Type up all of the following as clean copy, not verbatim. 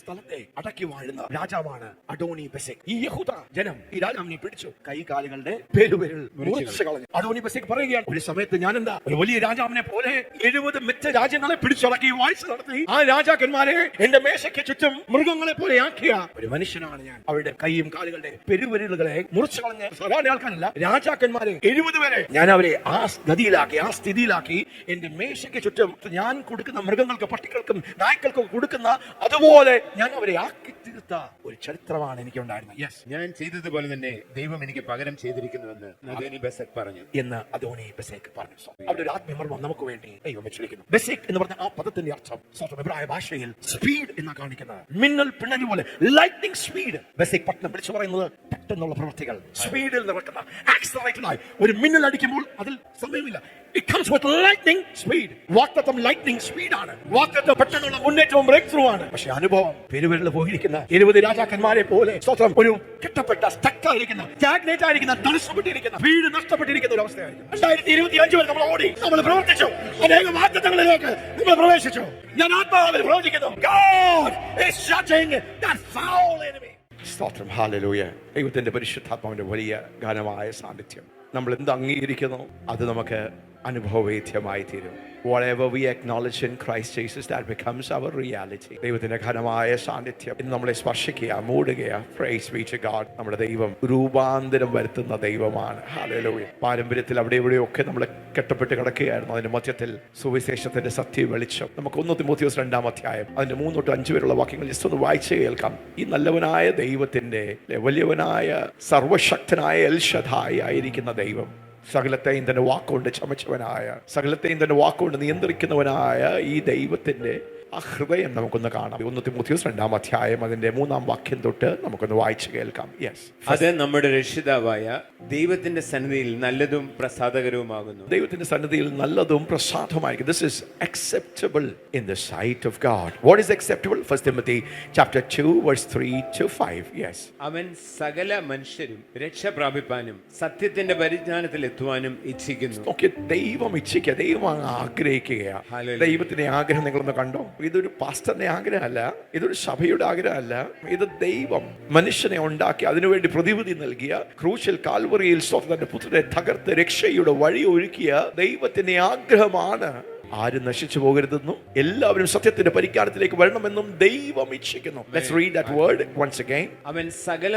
സ്ഥലത്തെ അടക്കി വാഴുന്ന രാജാവാണ് അഡോണി ബെസെക്. ഈ യഹൂദ ജനം ഈ രാജാവിനെ പിടിച്ചു കൈകാലുകളുടെ പേരുപേരിൽ മുറിച്ചു കളഞ്ഞു. അഡോണി ബെസെക് പറയുകയാണ്, ഒരു സമയത്ത് ഞാൻ എന്താ ഒരു വലിയ രാജാവിനെ പോലെ 70 മിച്ച രാജ്യങ്ങളെ പിടിച്ചടക്കി വാഴ്ച നടത്തി ആ രാജാക്കന്മാരെ എന്റെ മേശയ്ക്ക് ചുറ്റും മൃഗങ്ങളെ പോലെ ആക്കിയ ഒരു മനുഷ്യനാണ് ഞാൻ. അവരുടെ കൈയും കാലുകളുടെ പെരുവിരലുകളെ മുറിച്ചു കളഞ്ഞ സാധാരണ ആൾക്കാരല്ല, രാജാക്കന്മാരെ 70 പേരെ ഞാൻ അവരെ ആ ഗതിയിലാക്കി, ആ സ്ഥിതിയിലാക്കി എന്റെ മേശയ്ക്ക് ചുറ്റും ഞാൻ കൊടുക്കുന്ന മൃഗങ്ങൾക്ക്, പട്ടികൾക്കും നായ്ക്കൾക്കും കൊടുക്കുന്ന അതുപോലെ ഞാൻ അവരെ ആക്കി തീർത്ത ഒരു ചരിത്രമാണ് എനിക്ക് ഉണ്ടായിരുന്നത്. യെസ്, ഞാൻ ചെയ്തതുപോലെ തന്നെ ദൈവം എനിക്ക് പകരം ചെയ്തിരിക്കുന്നുവെന്ന് അദോനി ബെസെക് പറഞ്ഞു എന്ന് അദോനി ബെസെക് പറഞ്ഞു. അവിടെ ഒരു ആത്മീയമർമ്മം നമുക്ക് വേണ്ടി ദൈവം വെച്ചിരിക്കുന്നു. ബെസെക് എന്ന് പറഞ്ഞ ആ പദത്തിന്റെ അർത്ഥം എബ്രായ ഭാഷയിൽ സ്പീഡ് എന്നാ കാണിക്കുന്നത്. മിന്നൽ പിണലി പോലെ, ലൈറ്റ്നിങ് സ്പീഡ്. ബെസെക് പട്ടണം വിളിച്ചു പറയുന്നത് പെട്ടെന്നുള്ള പ്രവൃത്തികൾ, സ്പീഡിൽ നടക്കുന്ന ആക്സിലറേറ്റഡായി ഒരു മിന്നൽ അടിക്കുമ്പോൾ അതിൽ സമയമില്ല. It comes with lightning speed. വാക്തത്വം ലൈറ്റ്നിങ് സ്പീഡാണ്. വാക്തത്വം പെട്ടെന്നുള്ള മുന്നേറ്റവും ബ്രേക്ക് ത്രൂ ആണ്. പക്ഷെ അനുഭവം പെരുവിരൽ പോയിരിക്കുന്ന 70 രാജാക്കന്മാരെ പോലെ സ്തോത്രം ഒരു കെട്ടപ്പെട്ട സ്റ്റക്കായിരിക്കുന്ന, സ്റ്റാഗ്നേറ്റ് ആയിരിക്കുന്ന, തടസ്സപ്പെട്ടിരിക്കുന്ന, സ്പീഡ് നഷ്ടപ്പെട്ടിരിക്കുന്ന ഒരു അവസ്ഥയായിരിക്കും. 2025 വരെ നമ്മൾ ഓടി, നമ്മൾ പ്രവർത്തിച്ചു, അനേക വാഗ്ദത്തങ്ങളിലേക്ക് നമ്മൾ പ്രവേശിച്ചു. ഞാൻ ആത്മാവിൽ പ്രവചിക്കുന്നു, God is shutting that foul enemy. സ്തോത്രം, ഹല്ലേലൂയ. ദൈവത്തിന്റെ പരിശുദ്ധാത്മാവിന്റെ വലിയ ഘനമായ സാന്നിധ്യം നമ്മൾ എന്ത് അംഗീകരിക്കുന്നു അത് നമുക്ക് അനുഭവവേദ്യമായി തീരും. Whatever we acknowledge in Christ Jesus, that becomes our reality. ദൈവത്തിന്റെ ഘനമായ സാന്നിധ്യം ഇന്ന് നമ്മളെ സ്പർശിക്കുക, മൂടുക. Praise be to God. നമ്മുടെ ദൈവം രൂപാന്തരം വരുത്തുന്ന ദൈവമാണ്. ഹല്ലേലൂയ. പാരമ്പര്യത്തിൽ അവിടെ ഇവിടെയൊക്കെ നമ്മൾ കെട്ടപ്പെട്ട് കിടക്കുകയായിരുന്നു. അതിന്റെ മധ്യത്തിൽ സുവിശേഷത്തിന്റെ സത്യ വെളിച്ചം. നമുക്ക് 1 തിമോഥെയോസ് 2 അധ്യായം അതിന്റെ 3 തൊട്ട് 5 വരെയുള്ള വാക്യങ്ങൾ ജസ്റ്റ് ഒന്ന് വായിച്ച് കേൾക്കാം. ഈ നല്ലവനായ ദൈവത്തിന്റെ, വലിയവനായ സർവശക്തനായ എൽ ശദ്ദായി ആയിരിക്കുന്ന ദൈവം, സകലത്തെയും തന്നെ വാക്കുകൊണ്ട് ചമച്ചവനായ, സകലത്തെയും തന്നെ വാക്കുകൊണ്ട് നിയന്ത്രിക്കുന്നവനായ ഈ ദൈവത്തിന്റെ ആ ഹൃദയം നമുക്കൊന്ന് കാണാം. 1 തിമോഥെയോസ് 2 അധ്യായം അതിന്റെ 3 വാക്യം തൊട്ട് നമുക്കൊന്ന് വായിച്ചു കേൾക്കാം. യെസ്, അത് നമ്മുടെ രക്ഷിതാവായ ദൈവത്തിന്റെ സന്നിധിയിൽ നല്ലതും പ്രസാദകരവുമാകുന്നു. ദൈവത്തിന്റെ സന്നിധിയിൽ നല്ലതും പ്രസാദമായിരിക്കും. This is acceptable in the sight of God. What is acceptable? 1 Timothy chapter 2 verse 3 to 5. Yes. അവൻ സകല മനുഷ്യരും രക്ഷ പ്രാപിപ്പാനും സത്യത്തിന്റെ പരിജ്ഞാനത്തിൽ എത്തുവാനും ഇച്ഛിക്കുന്നു. Okay, ദൈവം ഇച്ഛിക്കുക, ദൈവം ആഗ്രഹിക്കുക. ദൈവത്തിന്റെ ആഗ്രഹം നിങ്ങളൊന്ന് കണ്ടോ? ഇതൊരു പാസ്റ്ററിന്റെ ആഗ്രഹമല്ല, ഇതൊരു സഭയുടെ ആഗ്രഹമല്ല. ഇത് ദൈവം മനുഷ്യനെ ഉണ്ടാക്കി അതിനുവേണ്ടി പ്രതിവിധി നൽകിയ, ക്രൂശിൽ കാൽവറിയിൽ തന്റെ പുത്രനെ തകർത്ത് രക്ഷയുടെ വഴി ഒരുക്കിയ ദൈവത്തിന്റെ ആഗ്രഹമാണ്. ആരും നശിച്ചു പോകരുതെന്നും എല്ലാവരും സത്യത്തിന്റെ പരിജ്ഞാനത്തിലേക്ക് വരണമെന്നും ദൈവം ഇച്ഛിക്കുന്നു. Let's read that word once again. അവൻ സകല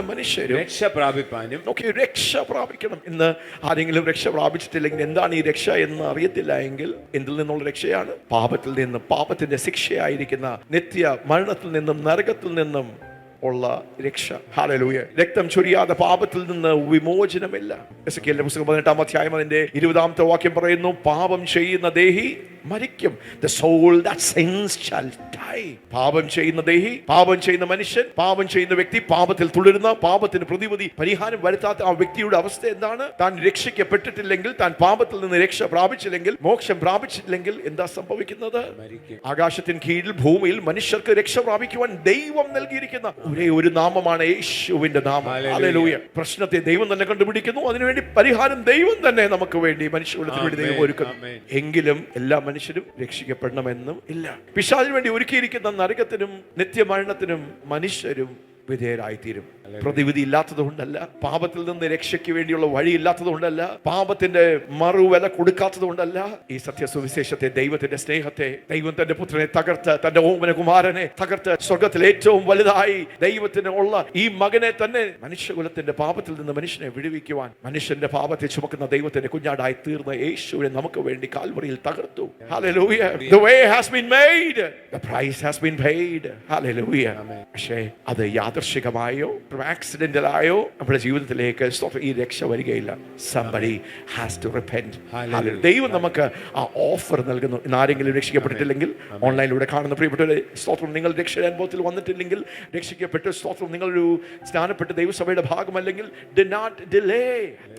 മനുഷ്യരും രക്ഷ പ്രാപിപ്പാനും. ഓക്കെ, രക്ഷ പ്രാപിക്കണം. ഇന്ന് ആരെങ്കിലും രക്ഷ പ്രാപിച്ചിട്ടില്ലെങ്കിൽ എന്താണ് ഈ രക്ഷ എന്ന് അറിയത്തില്ല എങ്കിൽ എന്തിൽ നിന്നുള്ള രക്ഷയാണ്? പാപത്തിൽ നിന്ന്, പാപത്തിന്റെ ശിക്ഷയായിരിക്കുന്ന നിത്യ മരണത്തിൽ നിന്നും നരകത്തിൽ നിന്നും ഉള്ള രക്ഷ. ഹല്ലേലൂയ. രക്തം ചൊരിയാതെ പാപത്തിൽ നിന്ന് വിമോചനമില്ല. എസെക്കിയേലിന്റെ പുസ്തകം 18 അധ്യായം അതിന്റെ 20 വാക്യം പറയുന്നു, പാപം ചെയ്യുന്ന ദേഹി മരിക്കും. The soul that sins shall die. പാപം ചെയ്യുന്ന ദേഹി, പാപം ചെയ്യുന്ന മനുഷ്യൻ, പാപം ചെയ്യുന്ന വ്യക്തി, പാപത്തിൽ തുടരുന്ന, പാപത്തിന് പ്രതിവിധി പരിഹാരം വരുത്താത്ത ആ വ്യക്തിയുടെ അവസ്ഥ എന്താണ്? താൻ രക്ഷിക്കപ്പെട്ടിട്ടില്ലെങ്കിൽ, താൻ പാപത്തിൽ നിന്ന് രക്ഷ പ്രാപിച്ചില്ലെങ്കിൽ, മോക്ഷം പ്രാപിച്ചിട്ടില്ലെങ്കിൽ എന്താ സംഭവിക്കുന്നത്? ആകാശത്തിന് കീഴിൽ ഭൂമിയിൽ മനുഷ്യർക്ക് രക്ഷ പ്രാപിക്കുവാൻ ദൈവം നൽകിയിരിക്കുന്ന ഒരേ ഒരു നാമമാണ് യേശുവിന്റെ നാമം. ഹല്ലേലൂയ. പ്രശ്നത്തെ ദൈവം തന്നെ കണ്ടുപിടിക്കുന്നു, അതിനുവേണ്ടി പരിഹാരം ദൈവം തന്നെ നമുക്ക് വേണ്ടി, മനുഷ്യകുലത്തിന് വേണ്ടി ദൈവം ഒരുക്കുന്നു. എങ്കിലും എല്ലാ മനുഷ്യരും രക്ഷിക്കപ്പെടണമെന്നും ഇല്ല. പിശാചിന് വേണ്ടി ഒരുക്കിയിരിക്കുന്ന നരകത്തിനും നിത്യമരണത്തിനും മനുഷ്യരും വിധേയരായിത്തീരും. പ്രതിവിധി ഇല്ലാത്തത് കൊണ്ടല്ല, പാപത്തിൽ നിന്ന് രക്ഷയ്ക്ക് വേണ്ടിയുള്ള വഴി ഇല്ലാത്തത് കൊണ്ടല്ല, പാപത്തിന്റെ മറുവില കൊടുക്കാത്തത് കൊണ്ടല്ല. ഈ സത്യസുവിശേഷത്തെ, ദൈവത്തിന്റെ സ്നേഹത്തെ, ദൈവം തന്റെ പുത്രനെ തകർത്ത്, തന്റെ ഓമനകുമാരനെ തകർത്ത്, സ്വർഗത്തിൽ ഏറ്റവും വലുതായി ദൈവത്തിന് ഉള്ള ഈ മകനെ തന്നെ മനുഷ്യകുലത്തിന്റെ പാപത്തിൽ നിന്ന് മനുഷ്യനെ വിടുവിക്കുവാൻ, മനുഷ്യന്റെ പാപത്തെ ചുമക്കുന്ന ദൈവത്തിന്റെ കുഞ്ഞാടായി തീർന്ന യേശുവിനെ നമുക്ക് വേണ്ടി കാൽവറിയിൽ തകർത്തു. Hallelujah. The way has been made. The price has been paid. Hallelujah. പക്ഷേ അത് യാദൃശ്ചികമായോ ആക്സിഡന്റലായോ നമ്മുടെ ജീവിതത്തിലേക്ക് ഈ രക്ഷ വരികയില്ല. Somebody has to repent. ദൈവം നമുക്ക് ആ ഓഫർ നൽകുന്നു. ഇന്ന് ആരെങ്കിലും രക്ഷിക്കപ്പെട്ടിട്ടില്ലെങ്കിൽ, ഓൺലൈനിലൂടെ കാണുന്ന പ്രിയപ്പെട്ടവരെ, സ്തോത്രം, നിങ്ങൾ രക്ഷാനുഭവത്തിൽ വന്നിട്ടില്ലെങ്കിൽ, രക്ഷിക്കപ്പെട്ട് സ്തോത്രം നിങ്ങളൊരു സ്നാനപ്പെട്ട് ദൈവസഭയുടെ ഭാഗമല്ലെങ്കിൽ, do not delay.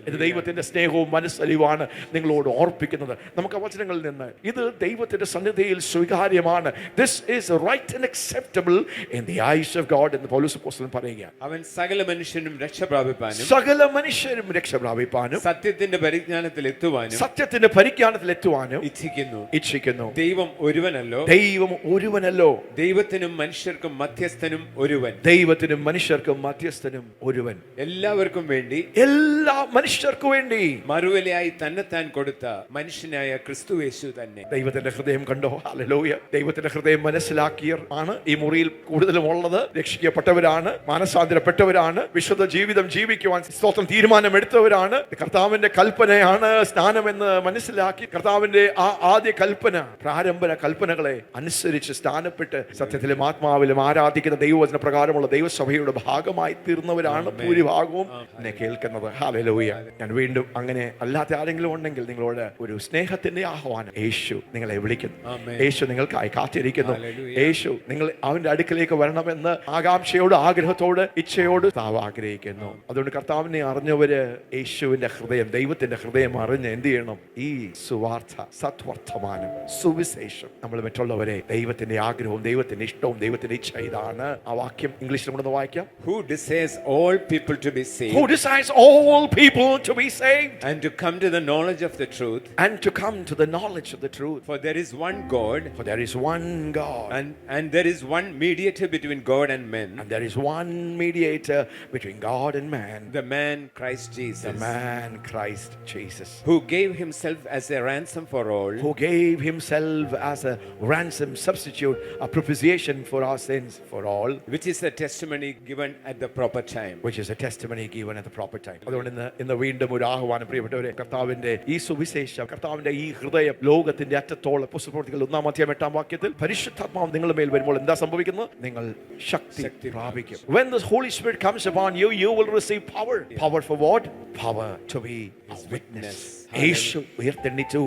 ഇത് ദൈവത്തിന്റെ സ്നേഹവും മനസ്സലിവാണ് നിങ്ങളോട് ഓർപ്പിക്കുന്നത്. നമുക്ക് വചനങ്ങളിൽ നിന്ന് ഇത് ദൈവത്തിന്റെ സന്നിധിയിൽ സ്വീകാര്യമാണ്. This is right and acceptable in the eyes of God എന്ന് പൗലോസ് അപ്പോസ്തലൻ പറയുകയാണ്. അവൻ സകല മനുഷ്യനും രക്ഷ പ്രാപിപ്പാനും സകല മനുഷ്യരും രക്ഷ പ്രാപിപ്പാനും സത്യത്തിന്റെ പരിജ്ഞാനത്തിൽ എത്തുവാനും സത്യത്തിന്റെ പരിജ്ഞാനത്തിൽ എത്തുവാനും ഇച്ഛിക്കുന്നു. ദൈവം ഒരുവനല്ലോ, ദൈവം ഒരുവനല്ലോ, ദൈവത്തിനും മനുഷ്യർക്കും മധ്യസ്ഥനും ഒരുവൻ, ദൈവത്തിനും മനുഷ്യർക്കും മധ്യസ്ഥനും ഒരുവൻ, എല്ലാവർക്കും വേണ്ടി, എല്ലാ മനുഷ്യർക്കു വേണ്ടി മറുവിലയായി തന്നെത്താൻ കൊടുത്ത മനുഷ്യനായ ക്രിസ്തുയേശു തന്നെ. ദൈവത്തിന്റെ ഹൃദയം കണ്ടോ? ഹല്ലേലൂയ. ദൈവത്തിന്റെ ഹൃദയം മനസ്സിലാക്കിയർ ആണ് ഈ മുറിയിൽ കൂടുതലും ഉള്ളത്. രക്ഷിക്കപ്പെട്ടവരാണ്, മാനസാന്തരപ്പെട്ടവരാണ്, വിശുദ്ധ ജീവിതം ജീവിക്കുവാൻ സ്തോത്രം തീരുമാനമെടുത്തവരാണ്. കർത്താവിന്റെ കൽപ്പനയാണ് സ്നാനമെന്ന് മനസ്സിലാക്കി കർത്താവിന്റെ ആ ആദ്യ കൽപ്പന, പ്രാരംഭ കൽപ്പനകളെ അനുസരിച്ച് സ്നാനപ്പെട്ട് സത്യത്തിലും ആത്മാവിലും ആരാധിക്കുന്ന ദൈവവചന പ്രകാരമുള്ള ദൈവസഭയുടെ ഭാഗമായി തീർന്നവരാണ് ഭൂരിഭാഗവും എന്നെ കേൾക്കുന്നത്. ഹല്ലേലൂയ. ഞാൻ വീണ്ടും അങ്ങനെ അല്ലാത്ത ആരെങ്കിലും ഉണ്ടെങ്കിൽ നിങ്ങളോട് ഒരു സ്നേഹത്തിന്റെ ആഹ്വാനം. യേശു നിങ്ങളെ വിളിക്കുന്നു, യേശു നിങ്ങൾക്കായി കാത്തിരിക്കുന്നു, യേശു നിങ്ങൾ അവന്റെ അടുക്കലേക്ക് വരണമെന്ന് ആകാംക്ഷയോട്, ആഗ്രഹത്തോട്, ഇച്ഛയോട് കർത്താവ് ആഗ്രഹിക്കുന്നു. അതുകൊണ്ട് കർത്താവിനെ അറിഞ്ഞവര് യേശുവിന്റെ ഹൃദയം, ദൈവത്തിന്റെ ഹൃദയം അറിഞ്ഞ് എന്ത് ചെയ്യണം? ഈ സുവാർത്ത, സത്വർത്തമാനം, സുവിശേഷം നമ്മൾ മറ്റുള്ളവരെ ദൈവത്തിന്റെ ആഗ്രഹവും ദൈവത്തിന്റെ ഇഷ്ടവും ദൈവത്തിന്റെ ഇച്ഛ ഇതാണ്. ആ വാക്യം ഇംഗ്ലീഷിൽ നമ്മളൊന്ന് വായിക്കാം. Who desires all people to be saved, Who desires all people to be saved and to come to the knowledge of the truth. and to come to the knowledge of the truth. For there is one God, For there is one God, and there is one mediator between God and men, and there is one mediator between God and man, the man Christ the Jesus, man Christ Jesus, who gave himself as a ransom for all, who gave himself as a ransom substitute, a propitiation for our sins for all, which is a testimony given at the proper time. which is a testimony given at the proper time. അതുകൊണ്ട് ഇന്ന് വീണ്ടും ഒരു ആഹ്വാനം, പ്രിയപ്പെട്ടവരെ, കർത്താവിന്റെ ഈ സുവിശേഷം, കർത്താവിന്റെ ഈ ഹൃദയം ലോകത്തിന്റെ അറ്റത്തോളം, പുസ്തകപ്രവൃത്തികൾ 1:8 പരിശുദ്ധാത്മാവ് നിങ്ങളുടെ മേൽ വരുമ്പോൾ എന്താ സംഭവിക്കുന്നത്? നിങ്ങൾ ശക്തി പ്രാപിക്കും. When the Holy Spirit comes upon you, you will receive power. Power for what? Power to be a witness. യേശു ഉയർത്തെണ്ണിച്ചു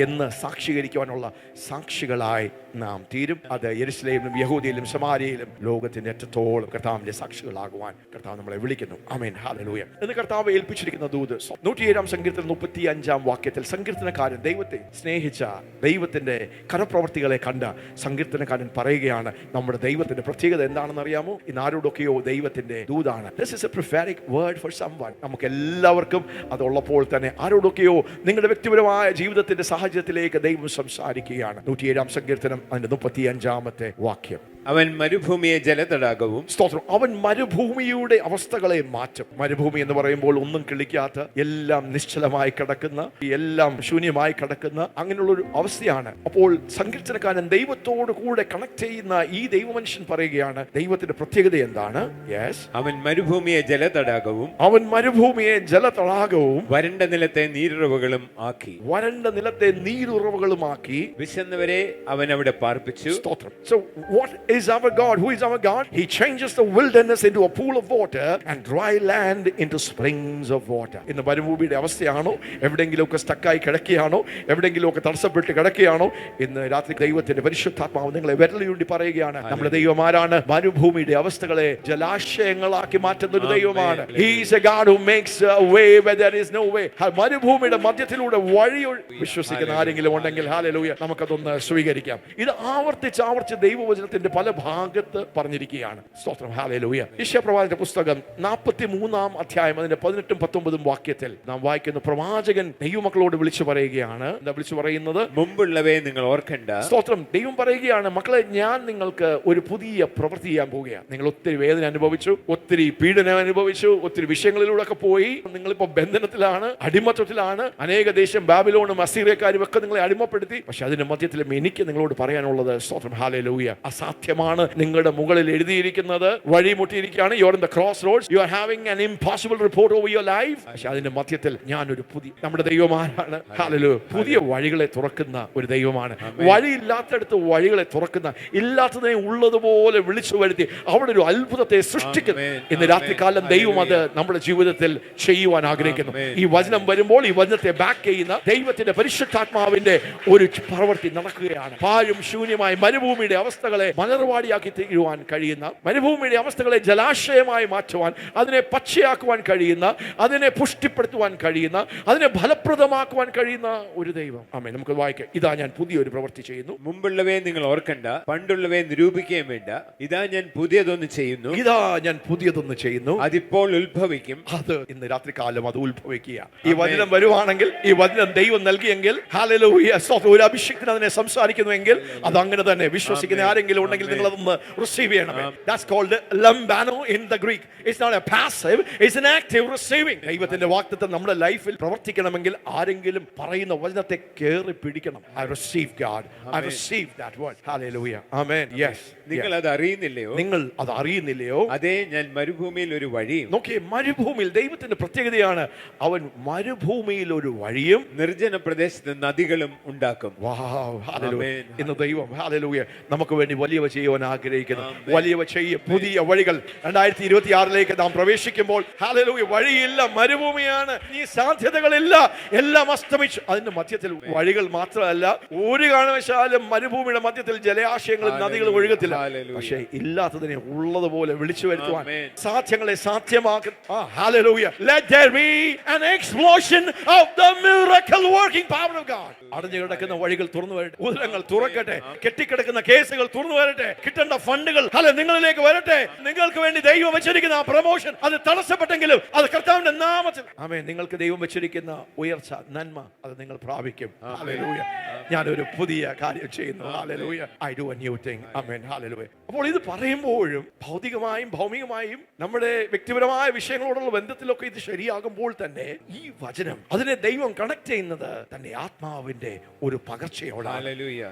എന്ന് സാക്ഷീകരിക്കുവാനുള്ള സാക്ഷികളായി നാം തീരും. അത് യെരുശലേമിലും യഹൂദയിലും ശമാരിയയിലും ലോകത്തിന്റെ അറ്റത്തോളം കർത്താവിന്റെ സാക്ഷികളാകുവാൻ കർത്താവ് നമ്മളെ വിളിക്കുന്നു. ആമേൻ, ഹല്ലേലൂയ. എന്ന് കർത്താവ് ഏൽപ്പിച്ചിരിക്കുന്ന ദൂത് 107 സങ്കീർത്തനം 35 സങ്കീർത്തനക്കാരൻ ദൈവത്തെ സ്നേഹിച്ച, ദൈവത്തിന്റെ കരപ്രവർത്തികളെ കണ്ട സങ്കീർത്തനക്കാരൻ പറയുകയാണ്, നമ്മുടെ ദൈവത്തിന്റെ പ്രത്യേകത എന്താണെന്ന് അറിയാമോ? ഇന്ന് ആരോടൊക്കെയോ ദൈവത്തിന്റെ ദൂതാണ്. This is a prophetic word for someone. നമുക്ക് എല്ലാവർക്കും അതുള്ളപ്പോൾ തന്നെ ആരോടൊക്കെയോ നിങ്ങളുടെ വ്യക്തിപരമായ ജീവിതത്തിന്റെ സാഹചര്യത്തിലേക്ക് ദൈവം സംസാരിക്കുകയാണ്. 107 സങ്കീർത്തനം അതിന്റെ 35 വാക്യം. അവൻ മരുഭൂമിയെ ജലതടാകവും, സ്തോത്രം, അവൻ മരുഭൂമിയുടെ അവസ്ഥകളെ മാറ്റും. മരുഭൂമി എന്ന് പറയുമ്പോൾ ഒന്നും കിളിക്കാത്ത, എല്ലാം നിശ്ചലമായി കിടക്കുന്ന, എല്ലാം ശൂന്യമായി കിടക്കുന്ന അങ്ങനെയുള്ള ഒരു അവസ്ഥയാണ്. അപ്പോൾ സങ്കീർത്തനക്കാരൻ ദൈവത്തോട് കൂടെ കണക്ട് ചെയ്യുന്ന ഈ ദൈവമനുഷ്യൻ പറയുകയാണ്, ദൈവത്തിന്റെ പ്രത്യേകത എന്താണ്? യെസ്, അവൻ മരുഭൂമിയെ ജലതടാകവും, അവൻ മരുഭൂമിയെ ജലതടാകവും വരണ്ട നിലത്തെ നീരുറവുകളും ആക്കി, വരണ്ട നിലത്തെ നീരുറവുകളുമാക്കി, വിശന്നവരെ അവൻ അവിടെ പാർപ്പിച്ചു. സ്തോത്രം. So what is our God? Who is our God? He changes the wilderness into a pool of water and dry land into springs of water. ഇന്ന് മരുഭൂമിയുടെ അവസ്ഥയാണോ? എവിടെയെങ്കിലുമൊക്കെ സ്റ്റക്കായി കിടക്കുകയാണോ? എവിടെയെങ്കിലുമൊക്കെ തടസ്സപ്പെട്ട് കിടക്കുകയാണോ? ഇന്ന് രാത്രി ദൈവത്തിന്റെ പരിശുദ്ധാത്മാവ് നിങ്ങളെ വിരലിയൂണ്ടി പറയുകയാണ്, നമ്മുടെ ദൈവം ആരാണ്? മരുഭൂമിയുടെ അവസ്ഥകളെ ജലാശയങ്ങളാക്കി മാറ്റുന്ന ഒരു ദൈവമാണ്. He is a God who makes a way where there is no way. മരുഭൂമിയുടെ മധ്യത്തിലൂടെ വഴി വിശ്വസിക്കുന്ന ആരെങ്കിലും ഉണ്ടെങ്കിൽ ഹല്ലേലൂയ, നമുക്കതൊന്ന് സ്വീകരിക്കാം. ഇത് ആവർത്തിച്ച് ദൈവവചനത്തിന്റെ പല ഭാഗത്ത് പറഞ്ഞിരിക്കുകയാണ്. സ്തോത്രം, ഹല്ലേലൂയ. യെശയ്യാപ്രവാചകന്റെ പുസ്തകം 43 അതിന്റെ 18-19 വാക്യത്തിൽ നാം വായിക്കുന്നു, പ്രവാചകൻ ദൈവമക്കളോട് വിളിച്ചു പറയുകയാണ്. എന്താ വിളിച്ചു പറയുന്നത്? മുമ്പുള്ളവയെ നിങ്ങൾ ഓർക്കണ്ട. സ്തോത്രം. ദൈവം പറയുകയാണ്, മക്കളെ, ഞാൻ നിങ്ങൾക്ക് ഒരു പുതിയ പ്രവൃത്തി ചെയ്യാൻ പോവുകയാണ്. നിങ്ങൾ ഒത്തിരി വേദന അനുഭവിച്ചു, ഒത്തിരി പീഡനം അനുഭവിച്ചു, ഒത്തിരി വിഷയങ്ങളിലൂടെ ഒക്കെ പോയി. നിങ്ങളിപ്പോ ബന്ധനത്തിലാണ്, അടിമത്വത്തിലാണ്. അനേക ദേശം ബാബിലോണും അസീറിയക്കാരും ഒക്കെ നിങ്ങളെ അടിമപ്പെടുത്തി. പക്ഷെ അതിന്റെ മധ്യത്തിലും എനിക്ക് നിങ്ങളോട് പറയാനുള്ളത്, സ്തോത്രം, ഹല്ലേലൂയ, അസാധ്യമാണ് നിങ്ങളുടെ മുകളിൽ എഴുതിയിരിക്കുന്നത്. വഴിമുട്ടിയിരിക്കുകയാണ്. You are in the cross roads, you are having an impossible report over your life. പക്ഷെ അതിന്റെ മധ്യത്തിൽ ഞാനൊരു പുതിയ, നമ്മുടെ ദൈവമാരാണ്, ഹല്ലേലൂയ, പുതിയ വഴികളെ തുറക്കുന്ന ഒരു ദൈവമാണ്. വഴിയില്ലാത്തടത്ത് വഴികളെ തുറക്കുന്ന, ഇല്ലാത്തതിനെ ഉള്ളതുപോലെ വിളിച്ചു വരുത്തി അവിടെ ഒരു അത്ഭുതത്തെ സൃഷ്ടിക്കുന്നു. ഇന്ന് രാത്രികാലം ദൈവം അത് നമ്മുടെ ജീവിതത്തിൽ ചെയ്യുവാൻ ആഗ്രഹിക്കുന്നു. ഈ വചനം വരുമ്പോൾ ഈ വചനത്തെ ബാക്ക് ചെയ്യുന്ന ദൈവത്തിന്റെ പരിശുദ്ധാത്മാവിന്റെ ഒരു പ്രവൃത്തി നടക്കുകയാണ്. പാഴും ശൂന്യമായ മരുഭൂമിയുടെ അവസ്ഥകളെ മലർവാടിയാക്കി തീരുവാൻ കഴിയുന്ന, മരുഭൂമിയുടെ അവസ്ഥകളെ ജലാശയമായി മാറ്റുവാൻ, അതിനെ പച്ചയാക്കുവാൻ കഴിയുന്ന, അതിനെ പുഷ്ടിപ്പെടുത്തുവാൻ കഴിയുന്ന, അതിനെ ഫലപ്രദമാക്കുവാൻ കഴിയുന്ന ഒരു ദൈവം. ആമേൻ. നമുക്ക് വായിക്കാം. ഇതാ ഞാൻ പുതിയൊരു പ്രവൃത്തി ചെയ്യുന്നു. മുമ്പുള്ളവയെ നിങ്ങൾ ഓർക്കണ്ട, പണ്ടുള്ളവയെ നിരൂപിക്കുകയും വേണ്ട. ഇതാ ഞാൻ പുതിയതൊന്ന് ചെയ്യുന്നു. ഇതാ ഞാൻ പുതിയതൊന്ന് ചെയ്യുന്നു. അതിപ്പോൾ ഉത്ഭവിക്കും. അത് ഇന്ന് രാത്രികാലം അത് ഉത്ഭവിക്കുക. ഈ വചനം വരുവാണെങ്കിൽ, ഈ വചനം ദൈവം നൽകിയെങ്കിൽ, ഹല്ലേലൂയ, സ്തോത്രം, ഒരു അഭിഷേകത്തിന് അതിനെ സംസാരിക്കുന്നുവെങ്കിൽ അത് അങ്ങനെ തന്നെ വിശ്വസിക്കുന്ന ആരെങ്കിലും ഉണ്ടെങ്കിൽ നിങ്ങൾ അതൊന്ന് റിസീവ് ചെയ്യണം. That's called lambano in the Greek. It's not a passive, it's an active receiving. ദൈവത്തിന്റെ വാഗ്ദത്തം നമ്മുടെ ലൈഫിൽ പ്രവർത്തിക്കണമെങ്കിൽ ആരെങ്കിലും പറയുന്ന വചനത്തെ കേറി പിടിക്കണം. I receive God. I receive that word. Hallelujah. Amen. Yes. നിങ്ങൾ അത് അറിയുന്നില്ലയോ? നിങ്ങൾ അത് അറിയുന്നില്ലയോ? അതേ ഞാൻ മരുഭൂമിയിൽ ഒരു വഴിയും. നോക്കിയേ, മരുഭൂമിയിൽ ദൈവത്തിന്റെ പ്രത്യേകതയാണ്, അവൻ മരുഭൂമിയിൽ ഒരു വഴിയും നിർജ്ജന പ്രദേശത്ത് നദികളും ഉണ്ടാക്കും. ഇന്ന് ദൈവം ഹല്ലേലൂയ നമുക്ക് വേണ്ടി വലിയവ ചെയ്യുവാൻ ആഗ്രഹിക്കുന്നു. വലിയവ ചെയ്യും. പുതിയ വഴികൾ 2026 നാം പ്രവേശിക്കുമ്പോൾ ഹല്ലേലൂയ, വഴിയില്ല, മരുഭൂമിയാണ്, ഈ സാധ്യതകളില്ല, എല്ലാം അസ്തമിച്ചു. അതിന്റെ മധ്യത്തിൽ വഴികൾ മാത്രമല്ല, ഒരു കാരണവശാലും മരുഭൂമിയുടെ മധ്യത്തിൽ ജലാശയങ്ങളും നദികളും ഒഴുകത്തില്ല. പക്ഷേ ഇല്ലാത്തതിനെ ഉള്ളതുപോലെ വിളിച്ചു വരുത്തുവാൻ, സാധ്യങ്ങളെ സാധ്യമാക്കുന്ന hallelujah, let there be an explosion of the miracle working power of God. അടഞ്ഞു കിടക്കുന്ന വഴികൾ തുറന്നു വരട്ടെ, ഉദരങ്ങൾ തുറക്കട്ടെ, കെട്ടിക്കിടക്കുന്ന കേസുകൾ തുറന്നു വരട്ടെ, കിട്ടേണ്ട ഫണ്ടുകൾ നിങ്ങളിലേക്ക് വരട്ടെ. നിങ്ങൾക്ക് വേണ്ടി ദൈവം വെച്ചിരിക്കുന്ന ആ പ്രൊമോഷൻ അത് തടസ്സപ്പെട്ടെങ്കിലും അത് കർത്താവിന്റെ നാമത്തിൽ, ആമേൻ, നിങ്ങൾക്ക് ദൈവം വെച്ചിരിക്കുന്ന ഉയർച്ച, നന്മ അത് നിങ്ങൾ പ്രാപിക്കും. ഹല്ലേലൂയ. ഞാനൊരു പുതിയ കാര്യം ചെയ്യുന്നു. Hallelujah. I do a new thing. Amen. Hallelujah. അപ്പോൾ ഇത് പറയുമ്പോഴും ഭൗതികമായും ഭൗമികമായും നമ്മുടെ വ്യക്തിപരമായ വിഷയങ്ങളോടുള്ള ബന്ധത്തിലൊക്കെ ഇത് ശരിയാകുമ്പോൾ തന്നെ ഈ വചനം അതിനെ ദൈവം കണക്ട് ചെയ്യുന്നത് തന്നെ ആത്മാവിന്റെ ഒരു പകർച്ചയോടാണ്.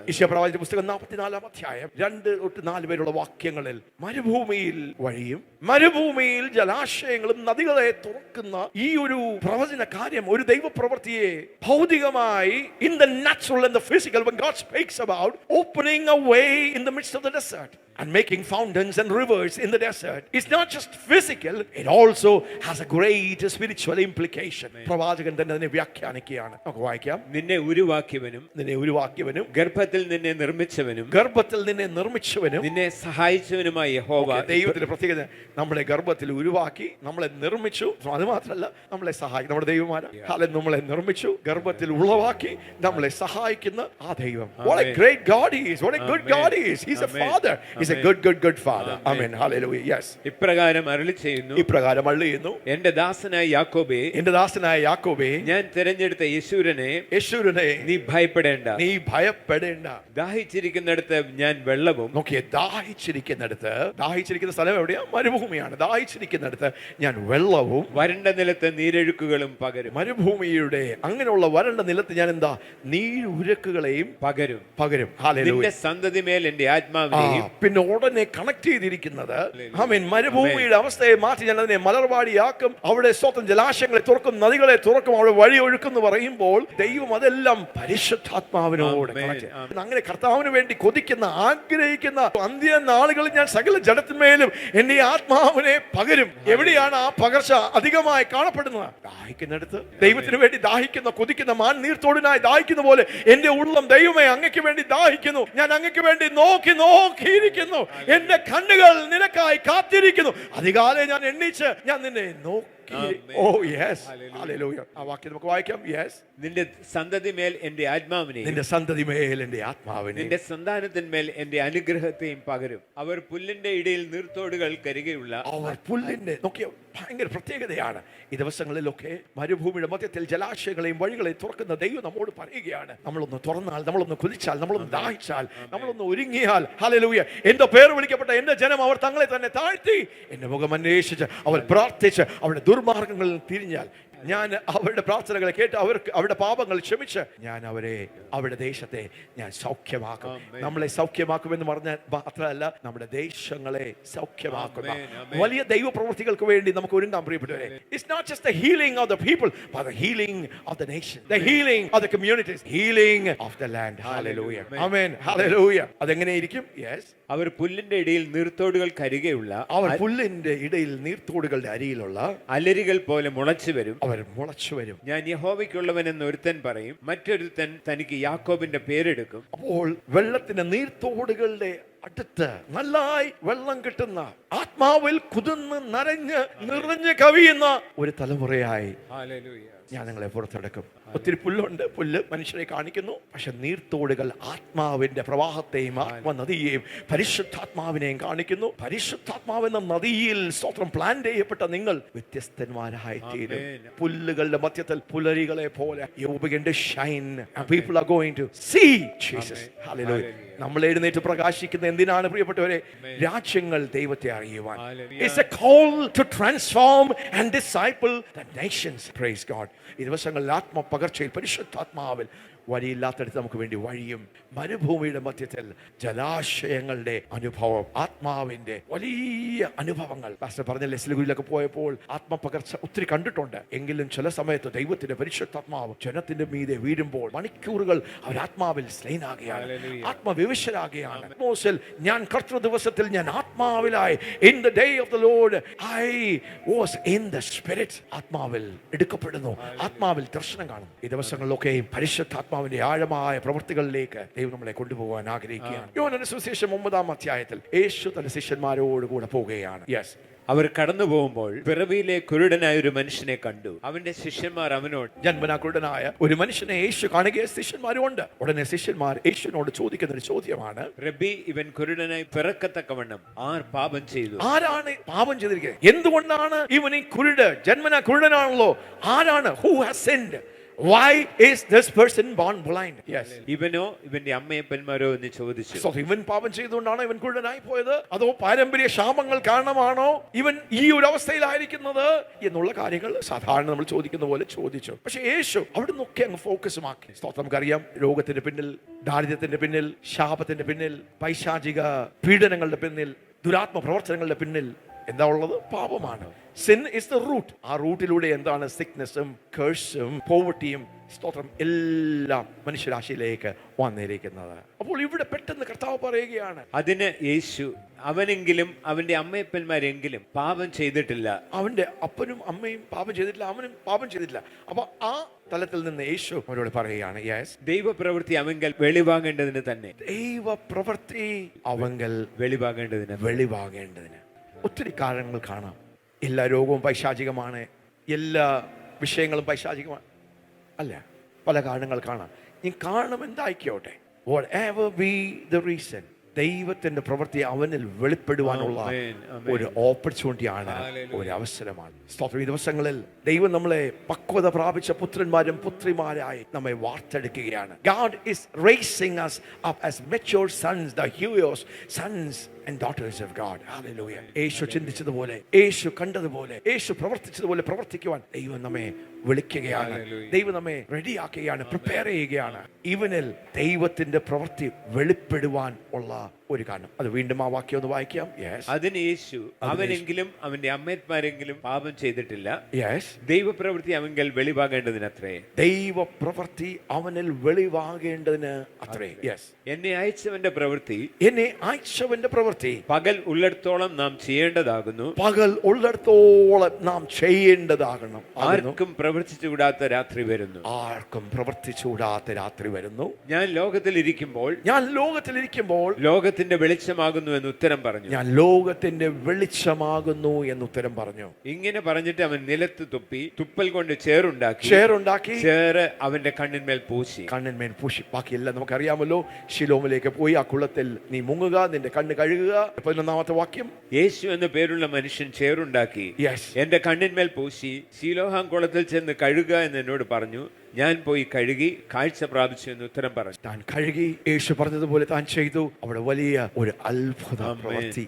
യെശയ്യാപ്രവാചകന്റെ പുസ്തകം 44-ാം അധ്യായം 2-4 വരെയുള്ള വാക്യങ്ങളിൽ മരുഭൂമിയിൽ വഴിയും മരുഭൂമിയിൽ ജലാശയങ്ങളും നദികളെ തുറക്കുന്ന ഈ ഒരു പ്രവചന കാര്യം, ഒരു ദൈവ പ്രവൃത്തിയെ ഭൗതികമായി in the natural and the physical, when God speaks about opening a way in the midst of the desert and making fountains and rivers in the desert, it's not just physical, it also has a great spiritual implication. പ്രവാചകൻ തന്നെ അതിനെ വ്യാഖ്യാനിക്കുകയാണ്. നമുക്ക് വായിക്കാം. നിന്നെ ഉരുവാക്കിയവനും ഗർഭത്തിൽ നിന്നെ നിർമ്മിച്ചവനും നിന്നെ സഹായിച്ചവനുമായ യഹോവ. ദൈവത്തിന്റെ പ്രത്യേകത, നമ്മളെ ഗർഭത്തിൽ ഉരുവാക്കി, നമ്മളെ നിർമ്മിച്ചു. അത് മാത്രമല്ല, നമ്മളെ സഹായിക്കും. നമ്മുടെ ദൈവമാരാണ് നമ്മളെ നിർമ്മിച്ചു, ഗർഭത്തിൽ ഉളവാക്കി നമ്മളെ സഹായിക്കുന്ന ആ ദൈവം. What a great God he is. What a good God he is. He's a father. He's a good father. Amen. Hallelujah. Yes. ഇപ്രകാരം അരുളി ചെയ്യുന്നു, എന്റെ ദാസനായ യാക്കോബേ, ഞാൻ തിരഞ്ഞെടുത്ത യേശുരനെ നീ ഭയപ്പെടേണ്ട. ദാഹിച്ചിരിക്കുന്നിടത്ത് ഞാൻ വെള്ളവും. നോക്കിയേ, ദാഹിച്ചിരിക്കുന്ന സ്ഥലം എവിടെയാ? മരുഭൂമിയാണ്. ദാഹിച്ചിരിക്കുന്നിടത്ത് ഞാൻ വെള്ളവും, വരണ്ട നിലത്ത് നീരൊഴുക്കുകളും പകരും. മരുഭൂമിയുടെ അങ്ങനെയുള്ള വരണ്ട നിലത്ത് ഞാൻ എന്താ? നീരുരക്കുകളെയും പകരും. നിന്റെ സന്തതി മേൽ എന്റെ ആത്മാവിനെയും. പിന്നെ ഉടനെ കണക്ട് ചെയ്തിരിക്കുന്നത്, ആമേൻ, മരുഭൂമിയുടെ അവസ്ഥയെ മാറ്റി ഞാൻ അതിനെ മലർവാടിയാക്കും, അവിടെ സ്വന്തം ജലാശയങ്ങളെ തുറക്കും, നദികളെ തുറക്കും, അവിടെ വഴി ഒഴുക്കും എന്ന് പറയുമ്പോൾ ദൈവം അതെല്ലാം പരിശുദ്ധാത്മാവിനോട് അങ്ങനെ കർത്താവിന് വേണ്ടി കൊതിക്കുന്ന, ആഗ്രഹിക്കുന്ന അന്ത്യ നാളുകളിൽ ഞാൻ സകല ജഡത്തിന്മേലും എന്റെ ആത്മാവിനെ പകരും. എവിടെയാണ് ആ പകർച്ച അധികമായി കാണപ്പെടുന്നത്? ദാഹിക്കുന്നിടത്ത്. ദൈവത്തിന് വേണ്ടി ദാഹിക്കുന്ന, കൊതിക്കുന്ന, മാൻ നീർത്തോടിനായി ദാഹിക്കുന്ന പോലെ എന്റെ ഉള്ളം ദൈവമേ അങ്ങയ്ക്ക് വേണ്ടി ദാഹിക്കുന്നു. ഞാൻ അങ്ങയ്ക്ക് വേണ്ടി നോക്കിയിരിക്കുന്നു. എന്റെ കണ്ണുകൾ നിനക്കായി കാത്തിരിക്കുന്നു. അധികാലെ ഞാൻ എണ്ണിച്ച് ഞാൻ നിന്നെ നോക്കി. Oh yes. Hallelujah. ആ വാക്യം നമുക്ക് വായിക്കാം. Yes. നിന്റെ സന്തതിമേൽ എന്റെ ആത്മാവിനെയും. നിന്റെ സന്താനത്തിന്മേൽ എന്റെ അനുഗ്രഹത്തെയും പകരും. അവർ പുല്ലിന്റെ ഇടയിൽ നീർത്തോടുകൾ കരികയുള്ള. നോക്കിയ ഭയങ്കര പ്രത്യേകതയാണ്. ഈ ദിവസങ്ങളിലൊക്കെ മരുഭൂമിയുടെ മധ്യത്തിൽ ജലാശയങ്ങളെയും വഴികളെയും തുറക്കുന്ന ദൈവം നമ്മോട് പറയുകയാണ്, നമ്മളൊന്ന് തുറന്നാൽ, നമ്മളൊന്ന് കുതിച്ചാൽ, നമ്മളൊന്ന് ദാഹിച്ചാൽ, നമ്മളൊന്ന് ഒരുങ്ങിയാൽ, ഹല്ലേലൂയ, എന്റെ പേര് വിളിക്കപ്പെട്ട എന്റെ ജനം അവർ തങ്ങളെ തന്നെ താഴ്ത്തി എന്റെ മുഖം അന്വേഷിച്ച് അവർ പ്രാർത്ഥിച്ച് അവരുടെ ദുർമാർഗങ്ങളിൽ തിരിഞ്ഞാൽ ഞാൻ അവരുടെ പ്രാർത്ഥനകളെ കേട്ട് അവർക്ക് അവരുടെ പാപങ്ങൾ ക്ഷമിച്ച് ഞാൻ അവരെ, അവരുടെ ദേശത്തെ ഞാൻ സൗഖ്യമാക്കും. നമ്മളെ സൗഖ്യമാക്കുമെന്ന് പറഞ്ഞാൽ മാത്രമല്ല, നമ്മുടെ ദേശങ്ങളെ സൗഖ്യമാക്കുന്ന വലിയ ദൈവ പ്രവൃത്തികൾക്ക് വേണ്ടി നമുക്ക് ഒരുങ്ങാൻ പ്രിയപ്പെട്ടവരെ. It's not just the healing of the people, but the healing of the nation, the healing of the communities, healing of the land. Hallelujah. Amen. Hallelujah. അതെങ്ങനെയിരിക്കും? Yes. അവർ പുല്ലിന്റെ ഇടയിൽ നീർത്തോടുകൾക്ക് അരികെയുള്ള, നീർത്തോടുകളുടെ അരിയിലുള്ള അലരികൾ പോലെ മുളച്ചു വരും. ഞാൻ യഹോവയ്ക്കുള്ളവൻ എന്ന് ഒരുത്തൻ പറയും, മറ്റൊരുത്തൻ തനിക്ക് യാക്കോബിന്റെ പേരെടുക്കും. അപ്പോൾ വെള്ളത്തിന്റെ നീർത്തോടുകളുടെ അടുത്ത് നല്ലായി വെള്ളം കിട്ടുന്ന, ആത്മാവിൽ കുതിർന്ന് നിറഞ്ഞ് കവിയുന്ന ഒരു തലമുറയായി ഹല്ലേലൂയ. ഞാൻ നിങ്ങളെ പുറത്തെടുക്കും. ഒത്തിരി പുല്ലുണ്ട്, പുല്ല് മനുഷ്യരെ കാണിക്കുന്നു. പക്ഷെ നീർത്തോടുകൾ ആത്മാവിന്റെ പ്രവാഹത്തെയും ആത്മനദിയെയും പരിശുദ്ധാത്മാവിനെയും കാണിക്കുന്നു. പരിശുദ്ധാത്മാവെന്ന നദിയിൽ സ്തോത്രം പ്ലാൻ ചെയ്യപ്പെട്ട നിങ്ങൾ വ്യത്യസ്തന്മാരായി തീരും. പുല്ലുകളുടെ മധ്യത്തിൽ പുലരികളെ പോലെ you begin to shine and people are going to see Jesus. Hallelujah. നമ്മൾ എഴുന്നേറ്റ് പ്രകാശിക്കുന്ന എന്തിനാണ് പ്രിയപ്പെട്ടവരെ? രാജ്യങ്ങൾ ദൈവത്തെ അറിയുവാൻ. It's a call to transform and disciple the nations. Praise God. ഈ ദിവസങ്ങളിൽ ആത്മപകർച്ചയിൽ പരിശുദ്ധാത്മാവിൽ വഴിയില്ലാത്തടുത്ത് നമുക്ക് വേണ്ടി വഴിയും, മരുഭൂമിയുടെ മധ്യത്തിൽ ജലാശയങ്ങളുടെ അനുഭവം, ആത്മാവിന്റെ വലിയ അനുഭവങ്ങൾ. പാസ്റ്റർ പറഞ്ഞ സിലിഗുരിയിലൊക്കെ പോയപ്പോൾ ആത്മപകർച്ച ഒത്തിരി കണ്ടിട്ടുണ്ട്. എങ്കിലും ചില സമയത്ത് ദൈവത്തിന്റെ പരിശുദ്ധാത്മാവ് ജനത്തിന്റെ മീതെ വീഴുമ്പോൾ മണിക്കൂറുകൾ അവർ ആത്മാവിൽ സ്ലൈനാകുകയാണ്, ആത്മവിവശരാകുകയാണ്. മോശൽ ഞാൻ കർത്തൃ ദിവസത്തിൽ ഞാൻ ആത്മാവിലായി, in the day of the Lord I was in the spirit. ആത്മാവിൽ എടുക്കപ്പെടുന്നു, ആത്മാവിൽ ദർശനം കാണും. ഈ ദിവസങ്ങളിലൊക്കെയും പരിശുദ്ധാത്മാവിന്റെ ആഴമായ പ്രവൃത്തികളിലേക്ക് ദൈവം നമ്മളെ കൊണ്ടുപോകാൻ ആഗ്രഹിക്കുകയാണ്. യോഹന്നാന്റെ സുവിശേഷം 9-ാം അധ്യായത്തിൽ യേശു തന്റെ ശിഷ്യന്മാരോട് കൂടെ പോവുകയാണ്. യെസ്, അവർ കടന്നു പോകുമ്പോൾ പിറവിയിലെ കുരുടനായ ഒരു മനുഷ്യനെ കണ്ടു. അവന്റെ ശിഷ്യന്മാർ അവനോട്, ജന്മനാ കുരുടനായ ഒരു മനുഷ്യനെ യേശു കാണുകയെ ശിഷ്യന്മാരുണ്ട്. ഉടനെ ശിഷ്യന്മാർ യേശുവിനോട് ചോദിക്കുന്ന ഒരു ചോദ്യമാണ്, റബ്ബി, ഇവൻ കുരുടനായി പിറക്കത്തക്കവണ്ണം ആർ പാപം ചെയ്തു? ആരാണ് പാപം ചെയ്തിരിക്കുന്നത്? എന്തുകൊണ്ടാണ് ഇവൻ ഈ കുരുട്? ജന്മനാ കുരുടനാണല്ലോ. ആരാണ്? Who has sinned? Why is this person born blind? Yes. ഇവനോ ഇവന്റെ അമ്മയപ്പന്മാരോ എന്ന് ചോദിച്ചു. So ഇവൻ പാപം ചെയ്തുകൊണ്ടാണോ ഇവൻ കുരുടനായി പോയത്? അതോ പാരമ്പര്യ ശാപങ്ങൾ കാരണമാണോ ഇവൻ ഈ ഒരു അവസ്ഥയിലായിരിക്കുന്നത് എന്നുള്ള കാര്യങ്ങൾ സാധാരണ നമ്മൾ ചോദിക്കുന്ന പോലെ ചോദിച്ചു. പക്ഷെ യേശു അവിടെ നിന്നൊക്കെ അങ്ങ് ഫോക്കസുമാക്കി. നമുക്കറിയാം, രോഗത്തിന്റെ പിന്നിൽ, ദാരിദ്ര്യത്തിന്റെ പിന്നിൽ, ശാപത്തിന്റെ പിന്നിൽ, പൈശാചിക പീഡനങ്ങളുടെ പിന്നിൽ, ദുരാത്മ പ്രവർത്തനങ്ങളുടെ പിന്നിൽ എന്താ ഉള്ളത്? പാപമാണ്. Sin is the root. ആ റൂട്ടിലൂടെ എന്താണ്? സിക്നെസ്സും കേഴ്സും പോവർട്ടിയും സ്തോത്രം എല്ലാം മനുഷ്യരാശിയിലേക്ക് വന്നിരിക്കുന്നത്. അപ്പോൾ ഇവിടെ പെട്ടെന്ന് കർത്താവ് പറയുകയാണ്, അതിന് യേശു, അവനെങ്കിലും അവന്റെ അമ്മയപ്പന്മാരെങ്കിലും പാപം ചെയ്തിട്ടില്ല. അവന്റെ അപ്പനും അമ്മയും പാപം ചെയ്തിട്ടില്ല, അവനും പാപം ചെയ്തിട്ടില്ല. അപ്പൊ ആ തലത്തിൽ നിന്ന് യേശു അവരോട് പറയുകയാണ്, യെസ്, ദൈവപ്രവൃത്തി അവങ്കൽ വെളിവാകേണ്ടതിന് തന്നെ. ദൈവപ്രവൃത്തി അവങ്കൽ വെളിവാകേണ്ടതിന്. ഒത്തിരി കാരണങ്ങൾ കാണാം. എല്ലാ രോഗവും പൈശാചികമാണ്, എല്ലാ വിഷയങ്ങളും പൈശാചികമാണ് അല്ല, പല കാരണങ്ങൾ കാണാം. ഈ കാരണം എന്തായിക്കോട്ടെ, whatever be the reason, ദൈവത്തിന്റെ പ്രവൃത്തി അവനിൽ വെളിപ്പെടുവാനുള്ള ഒരു ഓപ്പർച്യൂണിറ്റിയാണ്, ഒരു അവസരമാണ്. ഈ ദിവസങ്ങളിൽ ദൈവം നമ്മളെ പക്വത പ്രാപിച്ച പുത്രന്മാരും പുത്രിമാരായി നമ്മെ വാർത്തെടുക്കുകയാണ്. God is raising us up as mature sons, the heroes, sons and daughters of God. Hallelujah. യേശു ചിന്തിച്ചതുപോലെ, യേശു കണ്ടതുപോലെ, യേശു പ്രവർത്തിച്ചതുപോലെ പ്രവർത്തിക്കുവാൻ ദൈവം നമ്മെ വിളിക്കുകയാണ്. ദൈവം നമ്മെ റെഡിയാക്കുകയാണ്, പ്രിപ്പയർ ചെയ്യുകയാണ്. ഇവനിൽ ദൈവത്തിന്റെ പ്രവൃത്തി വെളിപ്പെടുവാൻ ഉള്ള ഒരു കാരണം. അത് വീണ്ടും ആ വാക്യം ഒന്ന് വായിക്കാം. അതിന് യേശു, അവനെങ്കിലും അവന്റെ അമ്മയന്മാരെങ്കിലും പാപം ചെയ്തിട്ടില്ല. യെസ്, ദൈവപ്രവൃത്തി അവങ്കൽ വെളിവാകേണ്ടതിനത്രേ. ദൈവപ്രവൃത്തി അവനിൽ വെളിവാകേണ്ടതിന് അത്രേ. യെസ്, എന്നെ അയച്ചവന്റെ പ്രവൃത്തി പകൽ ഉള്ളിടത്തോളം നാം ചെയ്യേണ്ടതാകുന്നു. പകൽ ഉള്ളിടത്തോളം നാം ചെയ്യേണ്ടതാകണം. ആർക്കും പ്രവർത്തിച്ചുകൂടാത്ത രാത്രി വരുന്നു. ആർക്കും പ്രവർത്തിച്ചുകൂടാത്ത രാത്രി വരുന്നു. ഞാൻ ലോകത്തിലിരിക്കുമ്പോൾ ലോകത്തിന്റെ വെളിച്ചമാകുന്നു എന്ന് ഉത്തരം പറഞ്ഞു. ഞാൻ ലോകത്തിന്റെ വെളിച്ചമാകുന്നു എന്ന് ഉത്തരം പറഞ്ഞു. ഇങ്ങനെ പറഞ്ഞിട്ട് അവൻ നിലത്ത് തുപ്പി, തുപ്പൽ കൊണ്ട് ചേറുണ്ടാക്കി ചേറ് അവന്റെ കണ്ണിന്മേൽ പൂശി. ബാക്കിയെല്ലാം നമുക്കറിയാമല്ലോ. ശിലോമിലേക്ക് പോയി ആ കുളത്തിൽ നീ മുങ്ങുക, നിന്റെ കണ്ണ് കഴുകുക. 11-ാമത്തെ വാക്യം, യേശു എന്ന പേരുള്ള മനുഷ്യൻ ചേറുണ്ടാക്കി എന്റെ കണ്ണിന്മേൽ പൂശി ശീലോഹാം കുളത്തിൽ ചെന്ന് കഴുകുക എന്ന് എന്നോട് പറഞ്ഞു. ഞാൻ പോയി കഴുകി കാഴ്ച പ്രാപിച്ചു എന്ന് ഉത്തരം പറഞ്ഞു. താൻ കഴുകി, യേശു പറഞ്ഞതുപോലെ താൻ ചെയ്തു. അവിടെ വലിയ ഒരു അത്ഭുത പ്രവൃത്തി.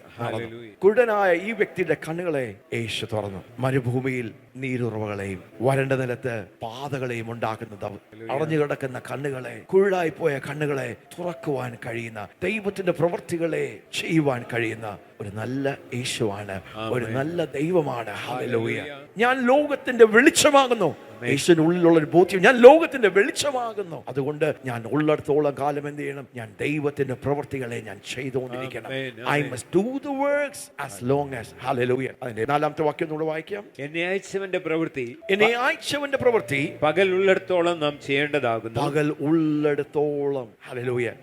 കുരുടനായ ഈ വ്യക്തിയുടെ കണ്ണുകളെ യേശു തുറന്നു. മരുഭൂമിയിൽ നീരുറവകളെയും വരണ്ട നിലത്ത് പാതകളെയും ഉണ്ടാക്കുന്നത്, അടഞ്ഞു കിടക്കുന്ന കണ്ണുകളെ, കുരുടായി പോയ കണ്ണുകളെ തുറക്കുവാൻ കഴിയുന്ന, ദൈവത്തിന്റെ പ്രവൃത്തികളെ ചെയ്യുവാൻ കഴിയുന്ന ഒരു നല്ല യേശുവാണ്, ഒരു നല്ല ദൈവമാണ്. ഹല്ലേലൂയ. ഞാൻ ലോകത്തിന്റെ വെളിച്ചമാകുന്നു. യേശുവിന്റെ ഉള്ളിലുള്ള ഒരു ബോധ്യം, ഞാൻ ലോകത്തിന്റെ വെളിച്ചമാകുന്നു. അതുകൊണ്ട് ഞാൻ ഉള്ളിടത്തോളം കാലം എന്ത് ചെയ്യണം? ഞാൻ ദൈവത്തിന്റെ പ്രവൃത്തികളെ ഞാൻ ചെയ്തുകൊണ്ടിരിക്കണം. I must do the works as long as, hallelujah. അതിന്റെ 4ാമത്തെ വാക്യം കൂടെ വായിക്കാം. എന്നെ അയച്ചവന്റെ പ്രവൃത്തി പകൽ ഉള്ളിടത്തോളം നാം ചെയ്യേണ്ടതാകുന്നു. പകൽ ഉള്ളിടത്തോളം, hallelujah.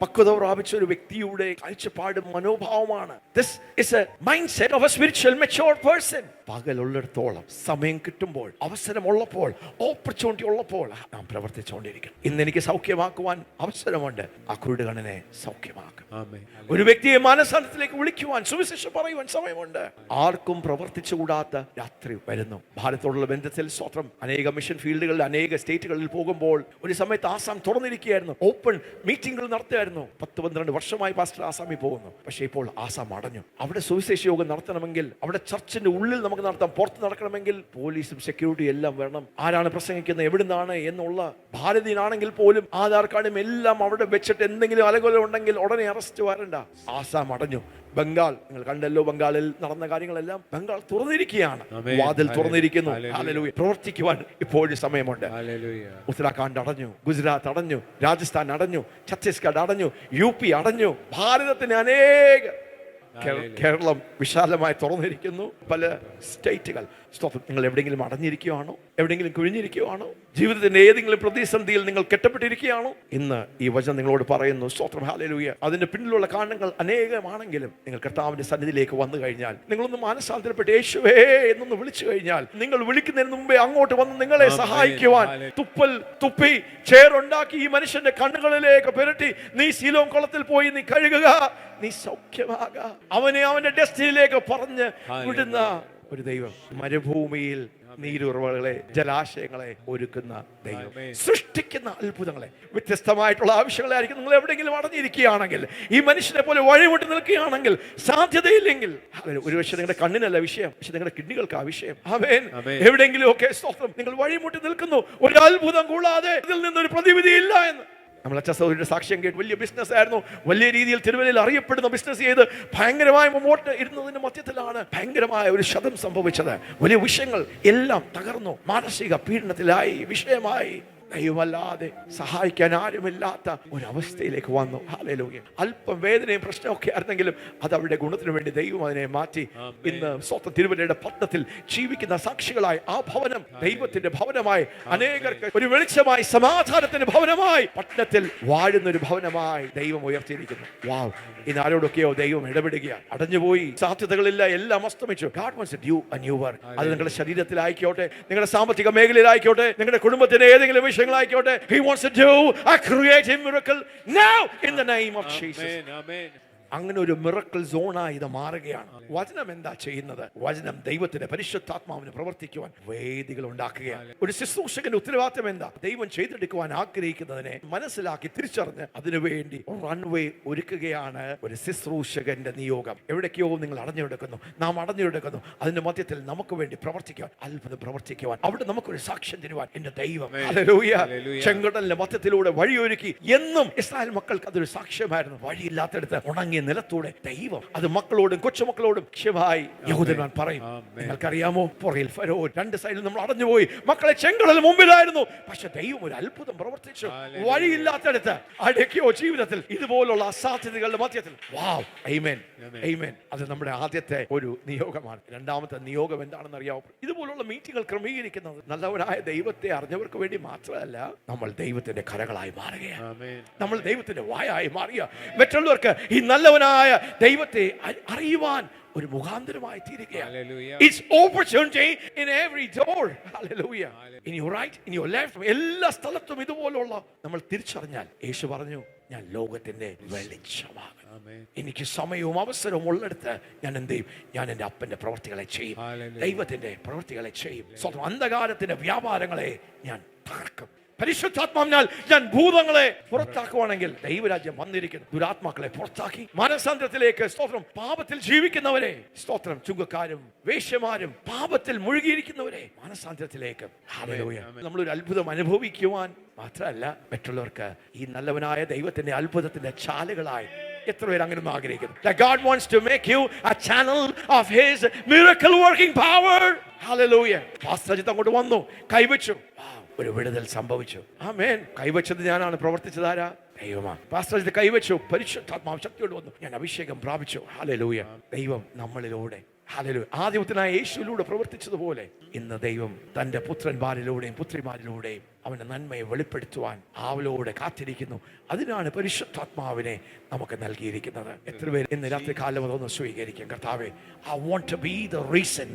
പക്വത പ്രാപിച്ച ഒരു വ്യക്തിയുടെ കാഴ്ചപ്പാടും മനോഭാവമാണ്. This is a mindset of a spiritual mature person. പകൽ ഉള്ളിടത്തോളം, സമയം കിട്ടുമ്പോൾ, അവസരമുള്ളപ്പോൾ, ഓപ്പർച്യൂണിറ്റി ഉള്ളപ്പോൾ നാം പ്രവർത്തിച്ചുകൊണ്ടിരിക്കണം. ഇന്ന് എനിക്ക് സൗഖ്യമാക്കുവാൻ അവസരമുണ്ട്, ആ കുരുടുകണ്ണനെ സൗഖ്യമാക്കും. ഒരു വ്യക്തിയെ മാനസാന്തരത്തിലേക്ക് വിളിക്കുവാൻ, സുവിശേഷം പറയുവാൻ സമയമുണ്ട്. ആർക്കും പ്രവർത്തിച്ചുകൂടാത്ത രാത്രി വരുന്നു. ഭാരതത്തോടുള്ള ബന്ധത്തിൽ സ്വത്രം അനേക മിഷൻ ഫീൽഡുകളിൽ, അനേക സ്റ്റേറ്റുകളിൽ പോകുമ്പോൾ ഒരു സമയത്ത് ആസാം തുറന്നിരിക്കുകയായിരുന്നു. ഓപ്പൺ മീറ്റിംഗുകൾ നടത്തുകയായിരുന്നു. 10-12 വർഷമായി പാസ്റ്റർ ആസാമിൽ പോകുന്നു. പക്ഷേ ഇപ്പോൾ ആസാം അടഞ്ഞു. അവിടെ സുവിശേഷ യോഗം നടത്തണമെങ്കിൽ, അവിടെ ചർച്ചിന്റെ ഉള്ളിൽ നമുക്ക് നടത്താം, പുറത്ത് നടക്കണമെങ്കിൽ പോലീസും സെക്യൂരിറ്റി എല്ലാം വരണം. ആരാണ് പ്രസംഗിക്കുന്നത്, എവിടുന്നാണ് എന്നുള്ള, ഭാരതീയനാണെങ്കിൽ പോലും ആധാർ കാർഡും എല്ലാം അവിടെ വെച്ചിട്ട് എന്തെങ്കിലും അലകൊല ഉണ്ടെങ്കിൽ ഉടനെ അറസ്റ്റ് വരണ്ട. ആസാം അടഞ്ഞു. ബംഗാൾ, നിങ്ങൾ കണ്ടല്ലോ ബംഗാളിൽ നടന്ന കാര്യങ്ങളെല്ലാം. ബംഗാൾ തുറന്നിരിക്കുകയാണ്, വാതിൽ തുറന്നിരിക്കുന്നു. ഹല്ലേലൂയ. പ്രവർത്തിക്കുവാൻ ഇപ്പോഴും സമയമുണ്ട്. ഉത്തരാഖണ്ഡ് അടഞ്ഞു, ഗുജറാത്ത് അടഞ്ഞു, രാജസ്ഥാൻ അടഞ്ഞു, ഛത്തീസ്ഗഡ് അടഞ്ഞു, UP അടഞ്ഞു. ഭാരതത്തിന് അനേക, കേരളം വിശാലമായി തുറന്നിരിക്കുന്നു. പല സ്റ്റേറ്റുകൾ. നിങ്ങൾ എവിടെയെങ്കിലും അടഞ്ഞിരിക്കുകയാണോ? എവിടെയെങ്കിലും കുഴിഞ്ഞിരിക്കുകയാണോ? ജീവിതത്തിന്റെ ഏതെങ്കിലും പ്രതിസന്ധിയിൽ നിങ്ങൾ കെട്ടപ്പെട്ടിരിക്കുകയാണോ? ഇന്ന് ഈ വചനം നിങ്ങളോട് പറയുന്നു, സ്തോത്രം, ഹല്ലേലൂയ. അതിന്റെ പിന്നിലുള്ള കാരണങ്ങൾ അനേകമാണെങ്കിലും നിങ്ങൾ കർത്താവിന്റെ സന്നിധിയിലേക്ക് വന്നു കഴിഞ്ഞാൽ, നിങ്ങളൊന്ന് മാനസാന്തരപ്പെട്ട് യേശുവേ എന്നൊന്ന് വിളിച്ചു കഴിഞ്ഞാൽ, നിങ്ങൾ വിളിക്കുന്നതിന് മുമ്പേ അങ്ങോട്ട് വന്ന് നിങ്ങളെ സഹായിക്കുവാൻ തുപ്പൽ തുപ്പി ചേറുണ്ടാക്കി ഈ മനുഷ്യന്റെ കണ്ണുകളിലേക്ക് പുരട്ടി, നീ ശീലോം കുളത്തിൽ പോയി നീ കഴുകുക, നീ സൗഖ്യമാക, അവനെ അവന്റെ ഡെസ്റ്റിനിലേക്ക് പറഞ്ഞ് വിടുന്ന ഒരു ദൈവം. മരുഭൂമിയിൽ നീരുറവകളെ, ജലാശയങ്ങളെ ഒരുക്കുന്ന ദൈവം, സൃഷ്ടിക്കുന്ന അത്ഭുതങ്ങളെ, വ്യത്യസ്തമായിട്ടുള്ള ആവശ്യങ്ങളായിരിക്കും. നിങ്ങൾ എവിടെയെങ്കിലും അടഞ്ഞിരിക്കുകയാണെങ്കിൽ, ഈ മനുഷ്യനെ പോലെ വഴിമുട്ടി നിൽക്കുകയാണെങ്കിൽ, സാധ്യതയില്ലെങ്കിൽ, ഒരുപക്ഷെ നിങ്ങളുടെ കണ്ണിനല്ല വിഷയം, പക്ഷെ നിങ്ങളുടെ കിഡ്നികൾക്ക് ആ വിഷയം. ആമേൻ. എവിടെയെങ്കിലും ഒക്കെ സ്തോത്രം, നിങ്ങൾ വഴിമുട്ടി നിൽക്കുന്നു, ഒരു അത്ഭുതം കൂടാതെ ഇതിൽ നിന്നൊരു പ്രതിവിധി ഇല്ല എന്ന്. നമ്മൾ അച്ഛ സഹോദരിയുടെ സാക്ഷ്യം കേട്ട്, വലിയ ബിസിനസ് ആയിരുന്നു, വലിയ രീതിയിൽ തിരുവല്ലയിൽ അറിയപ്പെടുന്ന ബിസിനസ് ചെയ്ത് ഭയങ്കരമായ മുമ്പോട്ട് ഇരുന്നതിന്റെ മധ്യത്തിലാണ് ഭയങ്കരമായ ഒരു ക്ഷതം സംഭവിച്ചത്. വലിയ വിഷയങ്ങൾ എല്ലാം തകർന്നു, മാനസിക പീഡനത്തിലായി, വിഷയമായി. ദൈവമല്ലാതെ സഹായിക്കാൻ ആരുമില്ലാത്ത ഒരവസ്ഥയിലേക്ക് വന്നു. ഹല്ലേലൂയ. അല്പം വേദനയും പ്രശ്നമൊക്കെ ആയിരുന്നെങ്കിലും അത് അവരുടെ ഗുണത്തിന് വേണ്ടി ദൈവം അതിനെ മാറ്റി. ഇന്ന് സ്വന്തം തിരുവല്ലയുടെ പട്ടണത്തിൽ ജീവിക്കുന്ന സാക്ഷികളായി ആ ഭവനം ദൈവത്തിന്റെ ഭവനമായി, അനേകർക്ക് ഒരു വെളിച്ചമായി, സമാധാനത്തിന്റെ ഭവനമായി, പട്ടണത്തിൽ വാഴുന്ന ഒരു ഭവനമായി ദൈവം ഉയർത്തിയിരിക്കുന്നു. വാവ്. ഇന്ന് ആരോടൊക്കെയോ ദൈവം ഇടപെടുകയാണ്. അടഞ്ഞുപോയി, സാധ്യതകളില്ല, എല്ലാം അസ്തമിച്ചു. God wants to do a new work. അത് നിങ്ങളുടെ ശരീരത്തിലായിക്കോട്ടെ, നിങ്ങളുടെ സാമ്പത്തിക മേഖലയിലായിക്കോട്ടെ, നിങ്ങളുടെ കുടുംബത്തിന്റെ ഏതെങ്കിലും വിഷയങ്ങളായിക്കോട്ടെ, He wants to do a creative miracle now in the name of Jesus. Amen. അങ്ങനെ ഒരു മിറക്കിൾ സോണായി ഇത് മാറുകയാണ്. വചനം എന്താ ചെയ്യുന്നത്? വചനം ദൈവത്തിന്റെ പരിശുദ്ധാത്മാവിന് പ്രവർത്തിക്കുവാൻ വേദികൾ ഉണ്ടാക്കുകയാണ്. ഒരു ശുശ്രൂഷകന്റെ ഉത്തരവാദിത്തം എന്താ? ദൈവം ചെയ്തെടുക്കുവാൻ ആഗ്രഹിക്കുന്നതിനെ മനസ്സിലാക്കി തിരിച്ചറിഞ്ഞ് അതിനുവേണ്ടി റൺവേ ഒരുക്കുകയാണ് ഒരു ശുശ്രൂഷകന്റെ നിയോഗം. എവിടേക്കോ നിങ്ങൾ അടഞ്ഞെടുക്കുന്നു, നാം അടഞ്ഞെടുക്കുന്നു. അതിന്റെ മധ്യത്തിൽ നമുക്ക് വേണ്ടി പ്രവർത്തിക്കുവാൻ, അത്ഭുതം പ്രവർത്തിക്കുവാൻ, അവിടെ നമുക്കൊരു സാക്ഷ്യം തരുവാൻ എന്റെ ദൈവം. ഹല്ലേലൂയ. ചെങ്കടലിന്റെ മധ്യത്തിലൂടെ വഴിയൊരുക്കി. എന്നും ഇസ്രായേൽ മക്കൾക്ക് അതൊരു സാക്ഷ്യമായിരുന്നു. വഴിയില്ലാത്തടുത്ത് ഉണങ്ങിയ നിലത്തൂടെ ദൈവം അത് മക്കളോടും കൊച്ചുമക്കളോടും ശിവായി യഹൂദന്മാർ പറയും. നിങ്ങൾക്കറിയാമോ, പുറയിൽ ഫറവോൻ, 2 സൈഡിൽ നമ്മൾ അടഞ്ഞുപോയി, മക്കളെ ചെങ്കടൽ മുമ്പിലായിരുന്നു, പക്ഷെ ദൈവം ഒരു അത്ഭുതം പ്രവർത്തിച്ചു. വഴിയില്ലാത്തടുത്ത് അടയ്ക്കോ ജീവിതത്തിൽ ഇതുപോലുള്ള അസാധ്യതകളുടെ മധ്യത്തിൽ. വാവ്. ആമേൻ. ആമേൻ. അത് നമ്മുടെ ആദ്യത്തെ ഒരു നിയോഗമാണ്. രണ്ടാമത്തെ നിയോഗം എന്താണെന്ന് അറിയാമോ? ഇതുപോലുള്ള മീറ്റിംഗുകൾ ക്രമീകരിക്കുന്നത് നല്ലവനായ ദൈവത്തെ അറിഞ്ഞവർക്ക് വേണ്ടി മാത്രമല്ല, നമ്മൾ ദൈവത്തിന്റെ കരകളായി മാറുകയാണ്. നമ്മൾ ദൈവത്തിന്റെ വായായി മാറിയ മറ്റുള്ളവർക്ക് ഈ നല്ലവനായ ദൈവത്തെ അറിയുവാൻ ഒരു മുഖാന്തരമായി തീരുകയാണ്. It's opportunity in every door. Hallelujah. In your right, in your left, എല്ലാ സ്ഥലത്തും ഇതുപോലുള്ള നമ്മൾ തിരിച്ചറിഞ്ഞാൽ, യേശു പറഞ്ഞു, ഞാൻ ലോകത്തിന്റെ വെളിച്ചമാകും. എനിക്ക് സമയവും അവസരവും ഉള്ളിടത്ത് ഞാൻ എന്ത് ചെയ്യും? ഞാൻ എൻ്റെ അപ്പന്റെ പ്രവൃത്തികളെ ചെയ്യും, ദൈവത്തിന്റെ പ്രവൃത്തികളെ ചെയ്യും. സ്വന്തം അന്ധകാരത്തിന്റെ വ്യാപാരങ്ങളെ ഞാൻ തകർക്കും. പരിശുദ്ധാത്മാവിനാൽ ഞാൻ ഭൂതങ്ങളെ പുറത്താക്കുവാണെങ്കിൽ ദൈവരാജ്യം വന്നിരിക്കുന്നു. ദുരാത്മാക്കളെ പുറത്താക്കി മാനസാന്തരത്തിലേക്ക്, സ്തോത്രം, പാപത്തിൽ ജീവിക്കുന്നവരെ, സ്തോത്രം, ചുങ്കക്കാരും വേശ്യമാരും പാപത്തിൽ മുഴുകിയിരിക്കുന്നവരെ മാനസാന്തരത്തിലേക്ക്. ഹല്ലേലൂയ. നമ്മളൊരു അത്ഭുതം അനുഭവിക്കുവാൻ മാത്രമല്ല, മറ്റുള്ളവർക്ക് ഈ നല്ലവനായ ദൈവത്തിന്റെ അത്ഭുതത്തിന്റെ ചാലുകളായി. എത്ര പേര് അങ്ങനെ ആഗ്രഹിക്കുന്നു? That God wants to make you a channel of His miracle working power. Hallelujah. Pastor Ajith അങ്ങോട്ട് വന്നു, കൈവച്ചു, ഒരു വിടുതൽ സംഭവിച്ചു. ആമേൻ. കൈവച്ചത് ഞാനാണ്, പ്രവർത്തിച്ചതാരാ? ദൈവമാ. പാസ്റ്റർ അജിത്ത് കൈവച്ചു, പരിശുദ്ധാത്മാവ് ശക്തിയോട് വന്നു, ഞാൻ അഭിഷേകം പ്രാപിച്ചു. ഹല്ലേലൂയ. ദൈവം നമ്മളിലൂടെ, ഹല്ലേലൂയ, ആദ്യത്തിനായ യേശുവിലൂടെ പ്രവർത്തിച്ചതുപോലെ ഇന്ന് ദൈവം തന്റെ പുത്രന്മാരിലൂടെയും പുത്രിമാരിലൂടെയും അവന്റെ നന്മയെ വെളിപ്പെടുത്തുവാൻ ആവലോടെ കാത്തിരിക്കുന്നു. അതിനാണ് പരിശുദ്ധാത്മാവിനെ നമുക്ക് നൽകിയിരിക്കുന്നത്. എത്ര പേര് ഇന്ന് രാത്രി കാലം അതൊന്ന് സ്വീകരിക്കും? കർത്താവേ, I want to be the reason,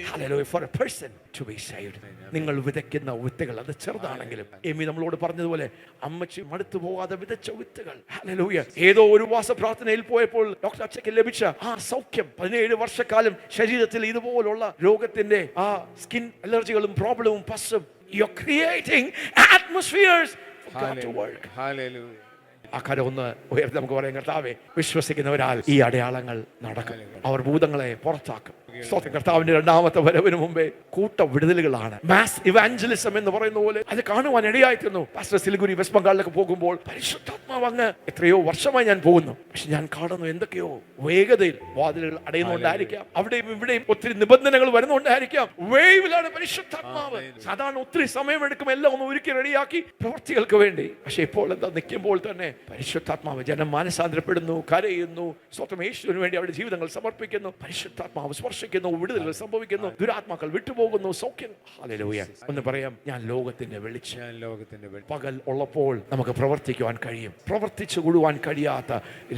hallelujah, for a person to be saved. നിങ്ങൾ വിതയ്ക്കുന്ന വിത്തുകൾ അത് ചെറുതാണെങ്കിലും, എമി നമ്മളോട് പറഞ്ഞതുപോലെ അമ്മച്ചി മടുത്തു പോകാതെ വിതച്ച വിത്തുകൾ, ഹല്ലേലൂയ. ഏതോ ഒരു ഉപവാസ പ്രാർത്ഥനയിൽ പോയപ്പോൾ ഡോക്ടർ അച്ചയ്ക്ക് ലഭിച്ച ആ സൗഖ്യം, 17 വർഷക്കാലം ശരീരത്തിൽ ഇതുപോലുള്ള രോഗത്തിന്റെ ആ skin അലർജികളും പ്രോബ്ലവും പസ്സും, you're creating atmospheres for God to work. Hallelujah. ആ കരം ഒന്ന് ഉയർത്തി നമുക്ക് പറയാം, കർത്താവേ, വിശ്വസിക്കുന്നവരാൽ ഈ അടയാളങ്ങൾ നടക്കും, അവർ ഭൂതങ്ങളെ പുറത്താക്കും. സ്തോത്രം. കർത്താവിന്റെ രണ്ടാമത്തെ വരവിന് മുമ്പേ കൂട്ട വിടുതലുകളാണ്. മാസ് ഇവാഞ്ചലിസം എന്ന് പറയുന്ന പോലെ അത് കാണുവാൻ ഇടയായിത്തീർന്നു. പാസ്റ്റർ സിലിഗുരി വെസ്റ്റ് ബംഗാളിലൊക്കെ പോകുമ്പോൾ പരിശുദ്ധാത്മാവ് അങ്ങ്, എത്രയോ വർഷമായി ഞാൻ പോകുന്നു, പക്ഷെ ഞാൻ കാണുന്നു എന്തൊക്കെയോ വേഗതയിൽ വാതിലുകൾ അടയുന്നുകൊണ്ടായിരിക്കാം, അവിടെയും ഇവിടെയും ഒത്തിരി നിബന്ധനകൾ വരുന്നുകൊണ്ടായിരിക്കാം. വേവിലാണ് പരിശുദ്ധാത്മാവ്. സാധാരണ ഒത്തിരി സമയമെടുക്കും എല്ലാം ഒന്ന് ഒരുക്കി റെഡിയാക്കി പ്രവൃത്തികൾക്ക് വേണ്ടി. പക്ഷെ ഇപ്പോൾ എന്താ, നിൽക്കുമ്പോൾ തന്നെ പരിശുദ്ധാത്മാവ്, ജനം മാനസാന്തരപ്പെടുന്നു, കരയുന്നു, സ്വന്തം യേശുവിന് വേണ്ടി അവരുടെ ജീവിതങ്ങൾ സമർപ്പിക്കുന്നു, പരിശുദ്ധാത്മാവ് സ്പർശിക്കുന്നു, വിടുതലുകൾ സംഭവിക്കുന്നു, ദുരാത്മാക്കൾ വിട്ടുപോകുന്നു, സൗഖ്യം. ഹല്ലേലൂയ. ഒന്ന് പറയാം, ഞാൻ ലോകത്തിന്റെ വെളിച്ചം. പകൽ ഉള്ളപ്പോൾ നമുക്ക് പ്രവർത്തിക്കുവാൻ കഴിയും, പ്രവർത്തിച്ചു കൂടുവാൻ കഴിയാത്ത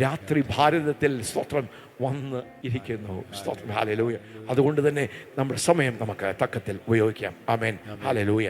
രാത്രി ഭാരതത്തിൽ സ്തോത്രം വന്ന് ഇരിക്കുന്നു. സ്തോത്രം. ഹല്ലേലൂയ. അതുകൊണ്ട് തന്നെ നമ്മുടെ സമയം നമുക്ക് തക്കത്തിൽ ഉപയോഗിക്കാം. ആമേൻ. ഹല്ലേലൂയ.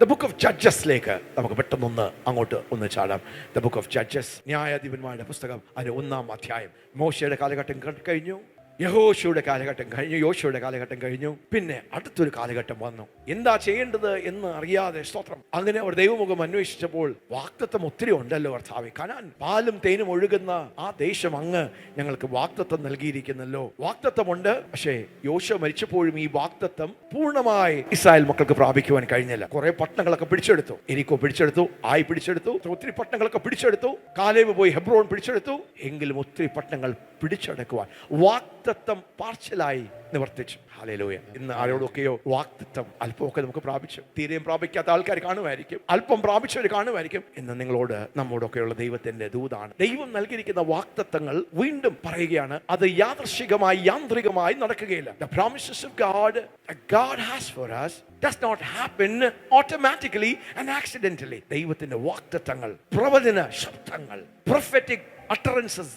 ദ ബുക്ക് ഓഫ് ജഡ്ജസിലേക്ക് നമുക്ക് പെട്ടെന്നൊന്ന് അങ്ങോട്ട് ഒന്ന് ചാടാം. ദ ബുക്ക് ഓഫ് ജഡ്ജസ്, ന്യായാധിപന്മാരുടെ പുസ്തകം, അതിന്റെ 1-ാം അധ്യായം. മോശയുടെ കാലഘട്ടം കഴിഞ്ഞു, യഹോശയുടെ കാലഘട്ടം കഴിഞ്ഞു, യോശുവയുടെ കാലഘട്ടം കഴിഞ്ഞു, പിന്നെ അടുത്തൊരു കാലഘട്ടം വന്നു. എന്താ ചെയ്യേണ്ടത് എന്ന് അറിയാതെ, സ്തോത്രം, അങ്ങനെ അവർ ദൈവമുഖം അന്വേഷിച്ചപ്പോൾ വാഗ്ദത്തം ഒത്തിരി ഉണ്ടല്ലോ കർത്താവേ, കനാൻ പാലും തേനും ഒഴുകുന്ന ആ ദേശം അങ്ങ് ഞങ്ങൾക്ക് വാഗ്ദത്തം നൽകിയിരിക്കുന്നല്ലോ. വാഗ്ദത്തമുണ്ട്, പക്ഷേ യോശുവ മരിച്ചപ്പോഴും ഈ വാഗ്ദത്തം പൂർണ്ണമായി ഇസ്രായേൽ മക്കൾക്ക് പ്രാപിക്കുവാൻ കഴിഞ്ഞില്ല. കുറെ പട്ടണങ്ങളൊക്കെ പിടിച്ചെടുത്തു, എരിക്കോ പിടിച്ചെടുത്തു, ആയി പിടിച്ചെടുത്തു, ഒത്തിരി പട്ടണങ്ങളൊക്കെ പിടിച്ചെടുത്തു. കാലേബ് പോയി ഹെബ്രോൺ പിടിച്ചെടുത്തു. എങ്കിലും ഒത്തിരി പട്ടണങ്ങൾ പിടിച്ചെടുക്കുവാൻ വാഗ്ദത്തം പാർഷ്യലായി നിവർത്തിച്ചു. ഹല്ലേലൂയ. ഇന്ന് ആരോടൊക്കെയോ വാഗ്ദത്തം അല്പമൊക്കെ നമുക്ക് പ്രാപിച്ചു. തീരെയും പ്രാപിക്കാത്ത ആൾക്കാർ കാണുമായിരിക്കും, അല്പം പ്രാപിച്ചവർ കാണുമായിരിക്കും. ഇന്ന് നിങ്ങളോട് നമ്മോടൊക്കെയുള്ള ദൈവത്തിന്റെ ദൂതാണ്. ദൈവം നൽകിയിരിക്കുന്ന വാഗ്ദത്തങ്ങൾ വീണ്ടും പറയുകയാണ്, അത് യാദൃശികമായി യാന്ത്രികമായി നടക്കുകയില്ല. The promises of God that God has for us does not happen automatically and accidentally. ദൈവത്തിന്റെ വാഗ്ദത്തങ്ങൾ, പ്രവചന ശബ്ദങ്ങൾ, prophetic utterances,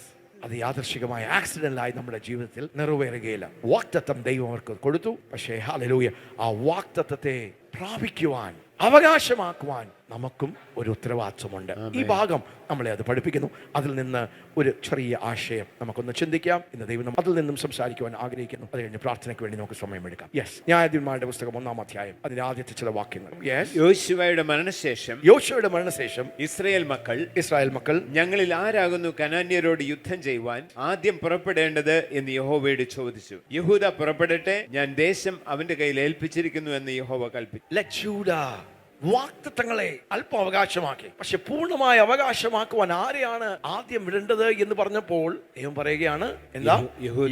അത് യാദൃശികമായ ആക്സിഡന്റായി നമ്മുടെ ജീവിതത്തിൽ നിറവേറുകയില്ല. വാഗ്ദത്തം ദൈവം അവർക്ക് കൊടുത്തു. പക്ഷേ ഹല്ലേലൂയ, ആ വാഗ്ദത്തത്തെ പ്രാപിക്കുവാൻ, അവകാശമാക്കുവാൻ നമുക്കും ഒരു ഉത്തരവാദിത്വമുണ്ട്. ഈ ഭാഗം നമ്മളെ അത് പഠിപ്പിക്കുന്നു. അതിൽ നിന്ന് ഒരു ചെറിയ ആശയം നമുക്കൊന്ന് ചിന്തിക്കാം. ഇന്ന് ദൈവം അതിൽ നിന്നും സംസാരിക്കുവാൻ ആഗ്രഹിക്കുന്നു. അത് കഴിഞ്ഞ് പ്രാർത്ഥനയ്ക്ക് വേണ്ടി നമുക്ക് സമയമെടുക്കാം. യെസ്, ന്യായാധിപന്മാരുടെ പുസ്തകം 1-ാം അധ്യായം, അതിന്റെ ആദ്യത്തെ ചില വാക്യങ്ങൾ. യോശുവയുടെ മരണശേഷം ഇസ്രായേൽ മക്കൾ ഞങ്ങളിൽ ആരാകുന്നു കനാന്യരോട് യുദ്ധം ചെയ്യുവാൻ ആദ്യം പുറപ്പെടേണ്ടത് എന്ന് യഹോവയോട് ചോദിച്ചു. യഹൂദ പുറപ്പെടട്ടെ, ഞാൻ ദേശം അവന്റെ കയ്യിൽ ഏൽപ്പിച്ചിരിക്കുന്നു എന്ന് യഹോവ കൽപ്പിച്ചു. വാഗ്ദത്തങ്ങളെ അല്പം അവകാശമാക്കി, പക്ഷെ പൂർണ്ണമായി അവകാശമാക്കുവാൻ ആരെയാണ് ആദ്യം വിടേണ്ടത് എന്ന് പറഞ്ഞപ്പോൾ ദൈവം പറയുകയാണ്, എന്താ?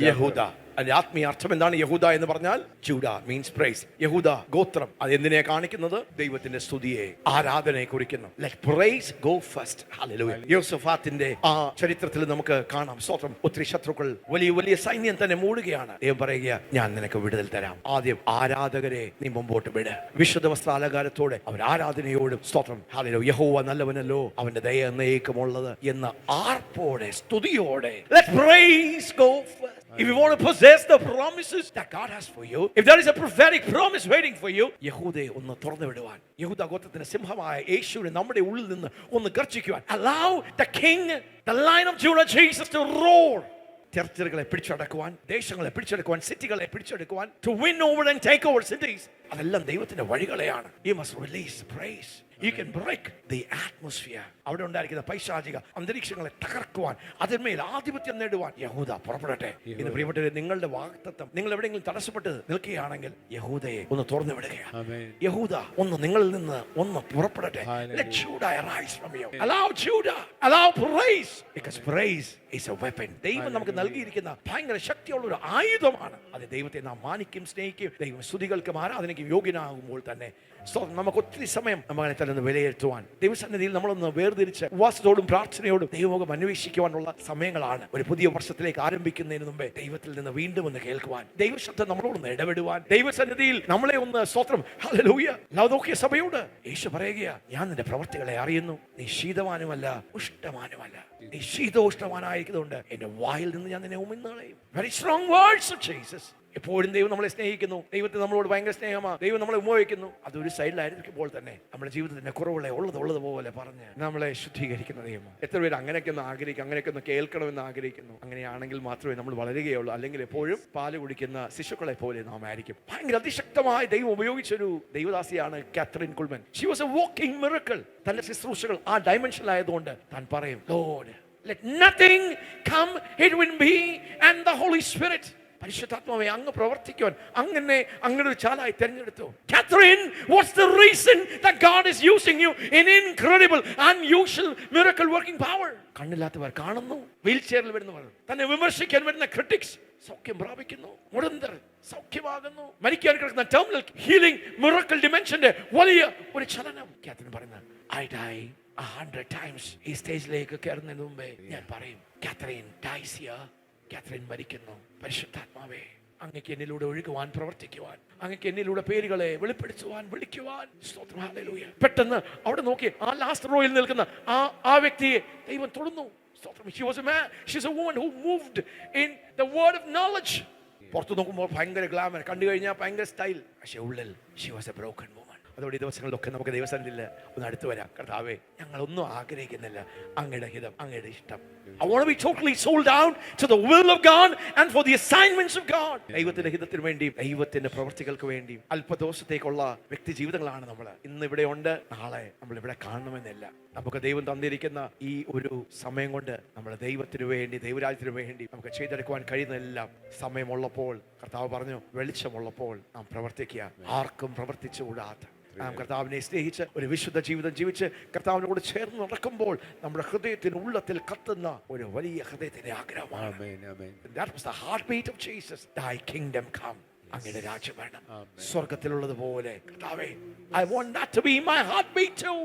യഹൂദ. അതിന്റെ ആത്മീയ അർത്ഥം എന്താണ്? യഹൂദ എന്ന് പറഞ്ഞാൽ ജൂഡ മീൻസ് പ്രൈസ്. യഹൂദ ഗോത്രം. അത് എന്തിനെ കാണിക്കുന്നത്? ദൈവത്തിന്റെ സ്തുതിയെ, ആരാധനയെ കുറിക്കുന്നു. Let praise go first. Hallelujah. യോസഫാത്തിന്റെ ആ ചരിത്രത്തിൽ നമുക്ക് കാണാം. സ്തോത്രം. ഒത്തിരി ശത്രുക്കൾ, വലിയ വലിയ സൈന്യം തന്നെ മൂടുകയാണ്. ദൈവം പറയുക, ഞാൻ നിനക്ക് വിടുതൽ തരാം. ആദ്യം ആരാധകരെ നീ മുമ്പോട്ട് വിട്. വിശുദ്ധ വസ്ത്രാലങ്കാരത്തോടെ അവർ ആരാധനയോടും, സ്തോത്രം, ഹല്ലേലൂയ, യഹോവ നല്ലവനല്ലോ, അവന്റെ ദയ എന്നേക്കുമുള്ളത് എന്ന ആർപ്പോടെ, സ്തുതിയോടെ, let praise go first. If you want to possess the promises that God has for you, if there is a prophetic promise waiting for you, യഹൂദയെ ഒന്ന് തുറന്നു വിടുവാൻ, യഹൂദ ഗോത്രത്തിന്റെ സിംഹമായ യേശുവിനെ നമ്മുടെ ഉള്ളിൽ നിന്ന് ഒന്ന് ഗർജിക്കുവാൻ, allow the king, the Lion of Judah, Jesus, to roar. ടെറിട്ടറികളെ പിടിച്ചടക്കുവാൻ, ദേശങ്ങളെ പിടിച്ചെടുക്കുവാൻ, സിറ്റികളെ പിടിച്ചെടുക്കുവാൻ, to win over and take over cities. അതെല്ലാം ദൈവത്തിന്റെ വഴികളെയാണ്. You must release praise. You can break the atmosphere. അവിടെ ഉണ്ടായിരിക്കുന്ന പൈശാചിക അന്തരീക്ഷങ്ങളെ തകർക്കുവാൻ, അതിന്മേൽ ആധിപത്യം നേടുവാൻ യഹൂദ പുറപ്പെടട്ടെ. ഇന്ന് പ്രിയപ്പെട്ടവരെ, നിങ്ങളുടെ വാഗ്ദത്തം നിങ്ങൾ എവിടെയെങ്കിലും തടസ്സപ്പെട്ട് നിൽക്കുകയാണെങ്കിൽ യഹൂദയെ ഒന്ന് തുറന്നു വിടുകയാണ്. യഹൂദ ഒന്ന് നിങ്ങളിൽ നിന്ന് ഒന്ന് പുറപ്പെടട്ടെ. Let Judah arise from you. Allow Judah, allow praise, because praise is a weapon. ദൈവം നമുക്ക് നൽകിയിരിക്കുന്ന ഭയങ്കര ശക്തിയുള്ള ഒരു ആയുധമാണ്. അത് ദൈവത്തെ നാം മാനിക്കും, സ്നേഹിക്കും, ദൈവം സ്തുതികൾക്കും ആരാധനയ്ക്കും യോഗ്യനാകുമ്പോൾ തന്നെ നമുക്ക് ഒത്തിരി സമയം നമ്മളെ തന്നെ വിലയിരുത്തുവാൻ, ദൈവസന്നിധിയിൽ നമ്മളൊന്ന് വേർതിരിച്ച് ഉപവാസത്തോടും പ്രാർത്ഥനയോടും ദൈവമുഖം അന്വേഷിക്കുവാനുള്ള സമയങ്ങളാണ്. ഒരു പുതിയ വർഷത്തിലേക്ക് ആരംഭിക്കുന്നതിന് മുമ്പേ ദൈവത്തിൽ നിന്ന് വീണ്ടും ഒന്ന് കേൾക്കുവാൻ, ദൈവശബ്ദം നമ്മളോടൊന്ന് ഇടപെടുവാൻ, ദൈവസന്നിധിയിൽ നമ്മളെ ഒന്ന് സ്തോത്രം ഹല്ലേലൂയ ലൗദോക്യ സഭയോട് യേശു പറയുകയാ, ഞാൻ നിന്റെ പ്രവർത്തികളെ അറിയുന്നു, നീ ശീതമാനുമല്ല ഉഷ്ണമാനുമല്ല, നീ ശീതോഷ്ണമാനായിരിക്കുന്നുണ്ട് എന്റെ വായിൽ നിന്ന് ഞാൻ നിന്നെ ഉമിഴ്ന്നുകളയും. Very strong words of Jesus. എപ്പോഴും ദൈവം നമ്മളെ സ്നേഹിക്കുന്നു, ദൈവത്തെ നമ്മളോട് ഭയങ്കര സ്നേഹമാണ്, ദൈവം നമ്മളെ ഉപയോഗിക്കുന്നു. അതൊരു സൈഡിലായിരിക്കുമ്പോൾ തന്നെ നമ്മുടെ ജീവിതത്തിന്റെ കുറവുകളെ ഉള്ളതുപോലെ പറഞ്ഞ് നമ്മളെ ശുദ്ധീകരിക്കുന്ന ദൈവം. എത്ര പേര് അങ്ങനെയൊക്കെ ഒന്ന് ആഗ്രഹിക്കും, അങ്ങനെയൊക്കെ ഒന്ന് കേൾക്കണമെന്ന് ആഗ്രഹിക്കുന്നു? അങ്ങനെയാണെങ്കിൽ മാത്രമേ നമ്മൾ വളരുകയുള്ളൂ. അല്ലെങ്കിൽ എപ്പോഴും പാല് കുടിക്കുന്ന ശിശുക്കളെ പോലെ നാം ആയിരിക്കും. ഭയങ്കര അതിശക്തമായി ദൈവം ഉപയോഗിച്ചൊരു ദൈവദാസിയാണ് Kathryn Kuhlman. She was a walking miracle. തന്റെ ശുശ്രൂഷകൾ ആ ഡയമെൻഷനിലായതുകൊണ്ട് താൻ പറയും, Lord let nothing come between me and the Holy Spirit. പരിശുദ്ധാത്മാവെ അങ്ങ് പ്രവർത്തിക്കുവാൻ അങ്ങനെ ഒരു ചാലായി തെരഞ്ഞെടുത്തു. Kathryn, what's the reason that God is using you in incredible unusual miracle working power? കണ്ണില്ലാത്തവർ കാണുന്നു, വീൽ ചെയറിൽ വരുന്നവർ, തന്നെ വിമർശിക്കാൻ വരുന്ന ക്രിറ്റിക്സ് സൗഖ്യം പ്രാപിക്കുന്നു, മുടന്തർ സൗഖ്യമാകുന്നു, മരിക്കാൻ കിടക്കുന്ന ടെർമിനൽ ഹീലിംഗ് മിറക്കിൾ ഡിമെൻഷന്റെ വലിയ ഒരു ചലനം. കാത്രീൻ പറയുന്നത്, I die 100 times. ഈ സ്റ്റേജിലേക്ക് കയറുന്നതിന് മുമ്പേ ഞാൻ പറയും, കാത്രീൻ dies here. കാത്രീൻ മരിക്കുന്നു. പരിശുദ്ധാത്മാവേ, അങ്ങക്ക് എന്നിലൂടെ ഒഴുകുവാൻ, പ്രവർത്തിക്കുവാൻ, അങ്ങക്ക് എന്നിലൂടെ പേരുകളെ വെളിപ്പെടുത്തുവാൻ, വിളിക്കുവാൻ. സ്തോത്രം, ഹല്ലേലൂയ. പെട്ടെന്ന് അവിടെ നോക്കി ആ ലാസ്റ്റ് റോയിൽ നിൽക്കുന്ന ആ വ്യക്തിയെ ദൈവം തൊടുന്നു. സ്തോത്രം. She was a man. She's a woman who moved in the word of knowledge. പുറത്തു നോക്കുമ്പോൾ ഭയങ്കര ഗ്ലാമർ, കണ്ടു കഴിഞ്ഞാൽ ഭയങ്കര സ്റ്റൈൽ, പക്ഷെ ഉള്ളിൽ she was a broken woman. അതോടെ ഈ ദിവസങ്ങളിലൊക്കെ നമുക്ക് ദൈവസന്നിധിയിൽ ഒന്ന് അടുത്ത് വരാം. കർത്താവേ, ഞങ്ങളൊന്നും ആഗ്രഹിക്കുന്നില്ല, അങ്ങയുടെ ഹിതം, അങ്ങയുടെ ഇഷ്ടം. I want to be totally sold out to the will of God and for the assignments of God. ദൈവത്തിന്റെ ഹിതത്തിന് വേണ്ടിയും ദൈവത്തിന്റെ പ്രവൃത്തികൾക്ക് വേണ്ടിയും അല്പദോഷത്തേക്കുള്ള വ്യക്തി ജീവിതങ്ങളാണ് നമ്മൾ ഇന്ന് ഇവിടെ ഉണ്ട്. നാളെ നമ്മൾ ഇവിടെ കാണണമെന്നില്ല. നമുക്ക് ദൈവം തന്നിരിക്കുന്ന ഈ ഒരു സമയം കൊണ്ട് നമ്മൾ ദൈവത്തിന് വേണ്ടി, ദൈവരാജ്യത്തിന് വേണ്ടി നമുക്ക് ചെയ്തെടുക്കുവാൻ കഴിയുന്നതെല്ലാം സമയമുള്ളപ്പോൾ, കർത്താവ് പറഞ്ഞു, വെളിച്ചമുള്ളപ്പോൾ നാം പ്രവർത്തിക്കുക. ആർക്കും പ്രവർത്തിച്ചുകൂടാത്ത നാം കർത്താവിനെ സ്നേഹിച്ച് ഒരു വിശുദ്ധ ജീവിതം ജീവിച്ച് കർത്താവിനോട് ചേർന്ന് നടക്കുമ്പോൾ നമ്മുടെ ഹൃദയത്തിന് ഉള്ളത്തിൽ കത്തുന്ന ഒരു വലിയ ഹൃദയത്തിന്റെ ആഗ്രഹമാണ്. That was the heartbeat of Jesus. Thy kingdom come. അങ്ങയുടെ രാജ്യം വേണം, സ്വർഗത്തിലുള്ളതുപോലെ. കർത്താവേ, I want that to be my heartbeat too.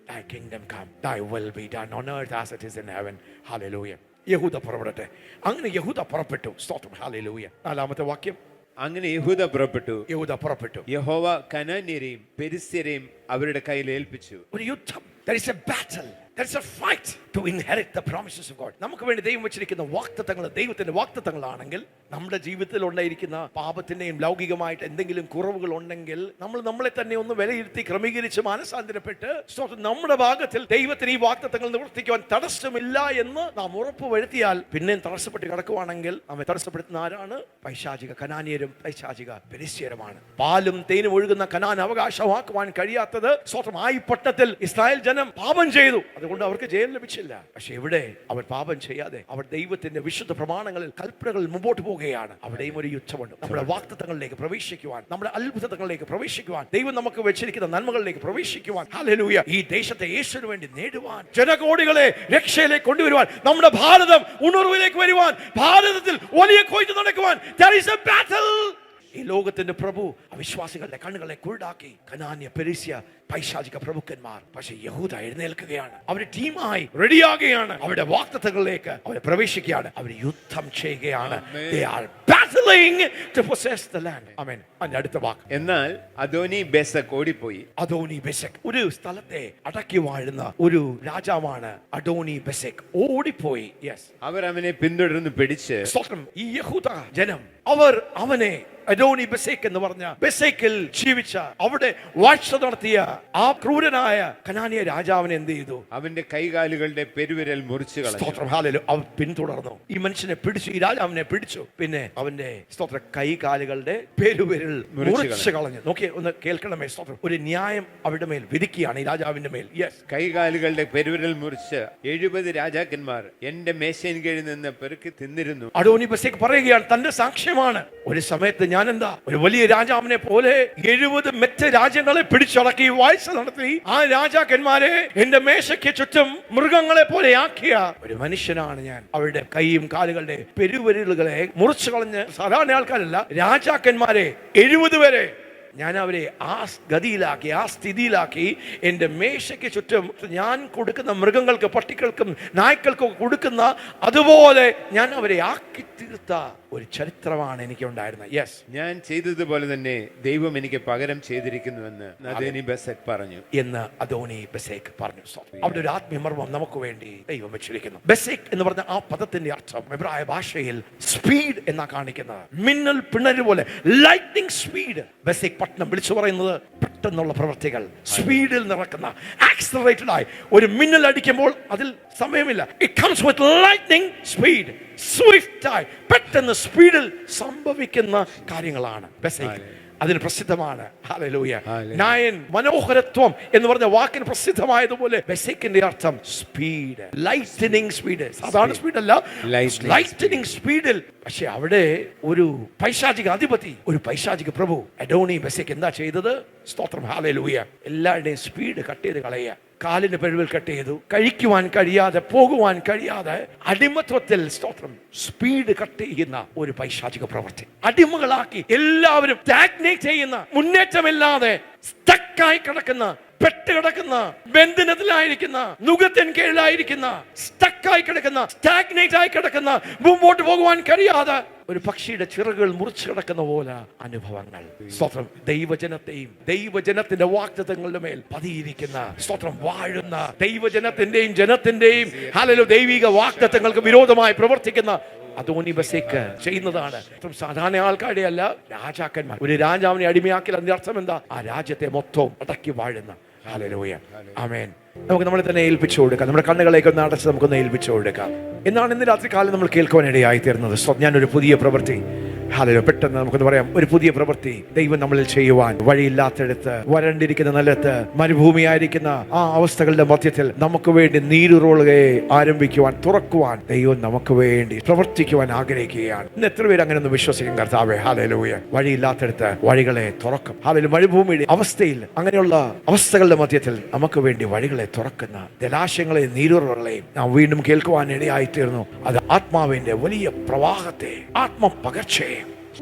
Thy kingdom come. Thy will be done on earth as it is in heaven. Hallelujah. യഹൂദ പുറപ്പെടട്ടെ. അങ്ങനെ യഹൂദ പുറപ്പെട്ടു. സ്തോത്രം, hallelujah. നാലാമത്തെ വാക്യം. അങ്ങനെ യഹൂദ പുറപ്പെട്ടു. യഹോവ കനാന്യരെയും പെരിസ്യരെയും അവരുടെ കയ്യിൽ ഏൽപ്പിച്ചു. ഒരു യുദ്ധം. There is a battle. There is a fight to inherit the promises of God. നമുക്ക് വേണ്ടി ദൈവം വെച്ചിരിക്കുന്ന വാഗ്ദത്തങ്ങൾ ദൈവത്തിന്റെ വാഗ്ദത്തങ്ങളാണെങ്കിൽ, നമ്മുടെ ജീവിതത്തിൽ ഉണ്ടായിരിക്കുന്ന പാപത്തിന്റെയും ലൗകികമായിട്ട് എന്തെങ്കിലും കുറവുകൾ ഉണ്ടെങ്കിൽ നമ്മൾ നമ്മളെ തന്നെ ഒന്ന് വിലയിരുത്തി ക്രമീകരിച്ച് മാനസാന്തരപ്പെട്ട് നമ്മുടെ ഭാഗത്തിൽ ദൈവത്തിന് ഈ വാഗ്ദത്തങ്ങൾ നിവർത്തിക്കുവാൻ തടസ്സമില്ല എന്ന് നാം ഉറപ്പ് വരുത്തിയാൽ, പിന്നെ തടസ്സപ്പെട്ട് കിടക്കുവാണെങ്കിൽ നമ്മെ തടസ്സപ്പെടുത്തുന്ന ആരാണ്? പൈശാചിക കനാന്യരും പൈശാചിക പെരിസ്യരുമാണ്. പാലും തേനും ഒഴുകുന്ന കനാൻ അവകാശമാക്കുവാൻ കഴിയാത്തത് ആയി പട്ടണത്തിൽ ഇസ്രായേൽ ജനം പാപം ചെയ്തു, അതുകൊണ്ട് അവർക്ക് ജയം ലഭിച്ചില്ല. പക്ഷെ ഇവിടെ അവർ പാപം ചെയ്യാതെ അവർ ദൈവത്തിന്റെ വിശുദ്ധ പ്രമാണങ്ങളിൽ, കൽപ്പനകളിൽ മുമ്പോട്ട് പോവുകയാണ്. അവിടെയും ഒരു യുദ്ധമുണ്ട്. നമ്മുടെ വാഗ്ദത്തങ്ങളിലേക്ക് പ്രവേശിക്കുവാൻ, നമ്മുടെ അത്ഭുതങ്ങളിലേക്ക് പ്രവേശിക്കുവാൻ, ദൈവം നമുക്ക് വെച്ചിരിക്കുന്ന നന്മകളിലേക്ക് പ്രവേശിക്കുവാൻ, ഹല്ലേലൂയ, ഈ ദേശത്തെ യേശുവിന് വേണ്ടി നേടുവാൻ, ജനകോടികളെ രക്ഷയിലേക്ക് കൊണ്ടുവരുവാൻ, നമ്മുടെ ഭാരതം ഉണർവിലേക്ക് വരുവാൻ, ഭാരതത്തിൽ വലിയ കൊയ്ത്ത് നടക്കുവാൻ. There is a battle. ഈ ലോകത്തിന്റെ പ്രഭു അവിശ്വാസികളുടെ കണ്ണുകളെ കുരുടാക്കി. കനാന്യ, പെരിസ്യ, പൈശാചിക പ്രഭുക്കന്മാർ. പക്ഷെ യഹൂദ എഴുന്നേൽക്കുകയാണ്. അവര് ടീമായി റെഡിയാകുകയാണ്. അവരുടെ വാഗ്ദത്തങ്ങളിലേക്ക് അവർ പ്രവേശിക്കുകയാണ്. അവർ യുദ്ധം ചെയ്യുകയാണ്. They are battling to possess the land. Amen. അതിന്റെ അടുത്ത വാക്ക്. എന്നാൽ അദോനി ബേസക് ഓടിപ്പോയി. അദോനി ബേസക് ഒരു സ്ഥലത്തെ അടക്കി വാഴുന്ന ഒരു രാജാവാണ്. അദോനി ബേസക് ഓടിപ്പോയി. യെസ്. അവർ അവനെ പിന്തുടർന്ന് പിടിച്ച് ഈ യഹൂദ ജനം അവർ അവനെ അദോനി ബെസേക്ക് എന്ന് പറഞ്ഞ ബെസേക്കിൽ ജീവിച്ച, അവിടെ വാഴ്ച നടത്തിയ ആ ക്രൂരനായ കനാനിയ രാജാവിനെ എന്ത് ചെയ്തു? അവന്റെ കൈകാലുകളുടെ പെരുവിരൽ മുറിച്ചു കളഞ്ഞു. അവൻ പിന്തുടർന്നു. ഈ മനുഷ്യനെ പിടിച്ചു, ഈ രാജാവിനെ പിടിച്ചു. പിന്നെ അവന്റെ കൈകാലുകളുടെ പെരുവിരൽ മുറിച്ചു കളഞ്ഞു. നോക്കിയേ, ഒന്ന് കേൾക്കണമേ. ഒരു ന്യായം അവരുടെ മേൽ വിധിക്കുകയാണ്, ഈ രാജാവിന്റെ മേൽ. യെസ്. കൈകാലുകളുടെ പെരുവിരൽ മുറിച്ച് 70 രാജാക്കന്മാർ എന്റെ മേശയിൻ കീഴിൽ നിന്ന് പെറുക്കി തിന്നിരുന്നു. അദോനി ബെസേക്ക് പറയുകയാണ്, തന്റെ സാക്ഷ്യമാണ്. ഒരു സമയത്ത് ഞാൻ എന്താ ഒരു വലിയ രാജാവിനെ പോലെ 70 മറ്റ് രാജ്യങ്ങളെ പിടിച്ചടക്കി വാഴ്ച നടത്തി ആ രാജാക്കന്മാരെ എന്റെ മേശയ്ക്ക് ചുറ്റും മൃഗങ്ങളെ പോലെ ആക്കിയ ഒരു മനുഷ്യനാണ് ഞാൻ. അവരുടെ കൈയും കാലുകളുടെ പെരുവിരലുകളെ മുറിച്ചു കളഞ്ഞ് സാധാരണ ആൾക്കാരല്ല, രാജാക്കന്മാരെ 70 പേരെ ഞാൻ അവരെ ആ ഗതിയിലാക്കി, ആ സ്ഥിതിയിലാക്കി എൻ്റെ മേശയ്ക്ക് ചുറ്റും ഞാൻ കൊടുക്കുന്ന മൃഗങ്ങൾക്ക്, പട്ടികൾക്കും നായ്ക്കൾക്കും കൊടുക്കുന്ന അതുപോലെ ഞാൻ അവരെ ആക്കി തീർത്ത ഒരു ചരിത്രമാണ് എനിക്ക് ഉണ്ടായിരുന്നത്. യെസ്, ഞാൻ ചെയ്തതുപോലെ തന്നെ ദൈവം എനിക്ക് പകരം ചെയ്തിരിക്കുന്നുവെന്ന് അദോനി ബെസെക്ക് പറഞ്ഞു എന്ന് അദോനി ബെസെക്ക് പറഞ്ഞു. അവിടെ ഒരു ആത്മീയമർമ്മം നമുക്ക് വേണ്ടി ദൈവം വെച്ചിരിക്കുന്നു. ബെസെക്ക് എന്ന് പറഞ്ഞ ആ പദത്തിന്റെ അർത്ഥം എബ്രായ ഭാഷയിൽ സ്പീഡ് എന്നാ കാണിക്കുന്നത്. മിന്നൽ പിണര് പോലെ, ലൈറ്റ്നിങ് സ്പീഡ്. ബെസെക്ക് പട്ടണം വിളിച്ചു പറയുന്നത് പെട്ടെന്നുള്ള പ്രവർത്തികൾ, സ്പീഡിൽ നടക്കുന്ന, ആക്സിലറേറ്റഡ് ആയി ഒരു മിന്നൽ അടിക്കുമ്പോൾ അതിൽ സമയമില്ല. It comes with lightning speed, Swift ആയി പെട്ടെന്ന് സ്പീഡിൽ സംഭവിക്കുന്ന കാര്യങ്ങളാണ് ബെസെക്ക്. അതിന് പ്രസിദ്ധമാണ്. ഹല്ലേലൂയ. നയൻ, മനോഹരത്വം എന്ന് പറഞ്ഞ വാക്കിന് പ്രസിദ്ധമായതുപോലെ ബെസെക്കിന്റെ അർത്ഥം സ്പീഡ്, ലൈറ്റനിങ് സ്പീഡ്. സാധാരണ സ്പീഡ് അല്ല, ലൈറ്റനിങ് സ്പീഡിൽ. പക്ഷെ അവിടെ ഒരു പൈശാചിക അധിപതി, ഒരു പൈശാചിക പ്രഭു അദോനി ബെസെക്ക് എന്താ ചെയ്തത്? സ്തോത്രം, ഹല്ലേലൂയ. എല്ലാവരുടെയും സ്പീഡ് കട്ട് ചെയ്ത് കളയുക. കാലിന്റെ പെരുവിൽ കട്ട് ചെയ്തു. കഴിക്കുവാൻ കഴിയാതെ, പോകുവാൻ കഴിയാതെ, അടിമത്വത്തിൽ സ്തോത്രം സ്പീഡ് കട്ട് ചെയ്യുന്ന ഒരു പൈശാചിക പ്രവൃത്തി. അടിമകളാക്കി എല്ലാവരും സ്റ്റാഗ്നേറ്റ് ചെയ്യുന്ന, മുന്നേറ്റമില്ലാതെ സ്റ്റക്കായി കിടക്കുന്ന, പെട്ടുകിടക്കുന്ന, ബന്ധനത്തിലായിരിക്കുന്ന, നുകത്തിൻ കീഴിലായിരിക്കുന്ന, സ്റ്റക്കായി കിടക്കുന്ന, സ്റ്റാഗ്നേറ്റ് ആയി കിടക്കുന്ന, മുമ്പോട്ട് പോകുവാൻ കഴിയാതെ ഒരു പക്ഷിയുടെ ചിറകുകൾ മുറിച്ചു കിടക്കുന്ന പോലെ അനുഭവങ്ങൾ. സ്തോത്രം, ദൈവജനത്തെയും ദൈവജനത്തിന്റെ വാഗ്ദത്തങ്ങളുടെ മേൽ പതിയിരിക്കുന്ന, സ്തോത്രം, വാഴുന്ന ദൈവജനത്തിന്റെയും ജനത്തിന്റെയും ഹല്ലേലൂയ ദൈവിക വാഗ്ദത്തങ്ങൾക്ക് വിരോധമായി പ്രവർത്തിക്കുന്ന അദോനി ബെസെക്ക് ചെയ്യുന്നതാണ്. സാധാരണ ആൾക്കാരുടെ അല്ല, രാജാക്കന്മാർ. ഒരു രാജാവിനെ അടിമയാക്കിയാൽ അതിന്റെ അർത്ഥം എന്താ? ആ രാജ്യത്തെ മൊത്തം അടക്കി വാഴുന്ന. ഹല്ലേലൂയ, ആമേൻ. നമുക്ക് നമ്മളെ തന്നെ ഏൽപ്പിച്ചു കൊടുക്കാം. നമ്മുടെ കണ്ണുകളേക്ക് ഒന്ന് അടച്ച് നമുക്കൊന്ന് ഏൽപ്പിച്ചു കൊടുക്കാം. എന്നാണ് ഇന്ന് രാത്രി കാലം നമ്മൾ കേൾക്കുവാനിടയായി തീർന്നത്. ഞാനൊരു പുതിയ പ്രവൃത്തി, ഹല്ലേലൂയ, പെട്ടെന്ന് നമുക്കൊന്ന് പറയാം, ഒരു പുതിയ പ്രവൃത്തി ദൈവം നമ്മളിൽ ചെയ്യുവാൻ, വഴിയില്ലാത്തടുത്ത്, വരണ്ടിരിക്കുന്ന നിലത്ത്, മരുഭൂമിയായിരിക്കുന്ന ആ അവസ്ഥകളുടെ മധ്യത്തിൽ നമുക്ക് വേണ്ടി നീരുറോളുകയെ ആരംഭിക്കുവാൻ, തുറക്കുവാൻ ദൈവം നമുക്ക് വേണ്ടി പ്രവർത്തിക്കുവാൻ ആഗ്രഹിക്കുകയാണ്. ഇന്ന് എത്ര പേര് അങ്ങനെ ഒന്ന് വിശ്വസിക്കും? കർത്താവേ, ഹല്ലേലൂയ, വഴിയില്ലാത്തടുത്ത് വഴികളെ തുറക്കും. ഹല്ലേലൂയ, മരുഭൂമിയുടെ അവസ്ഥയിൽ, അങ്ങനെയുള്ള അവസ്ഥകളുടെ മധ്യത്തിൽ നമുക്ക് വേണ്ടി വഴികളെ തുറക്കുന്ന ജലാശയങ്ങളെയും നീരുറവുകളെയും നാം വീണ്ടും കേൾക്കുവാൻ ഇടയായിത്തീർന്നു. അത് ആത്മാവിന്റെ വലിയ പ്രവാഹത്തെ, ആത്മപകർച്ചയെ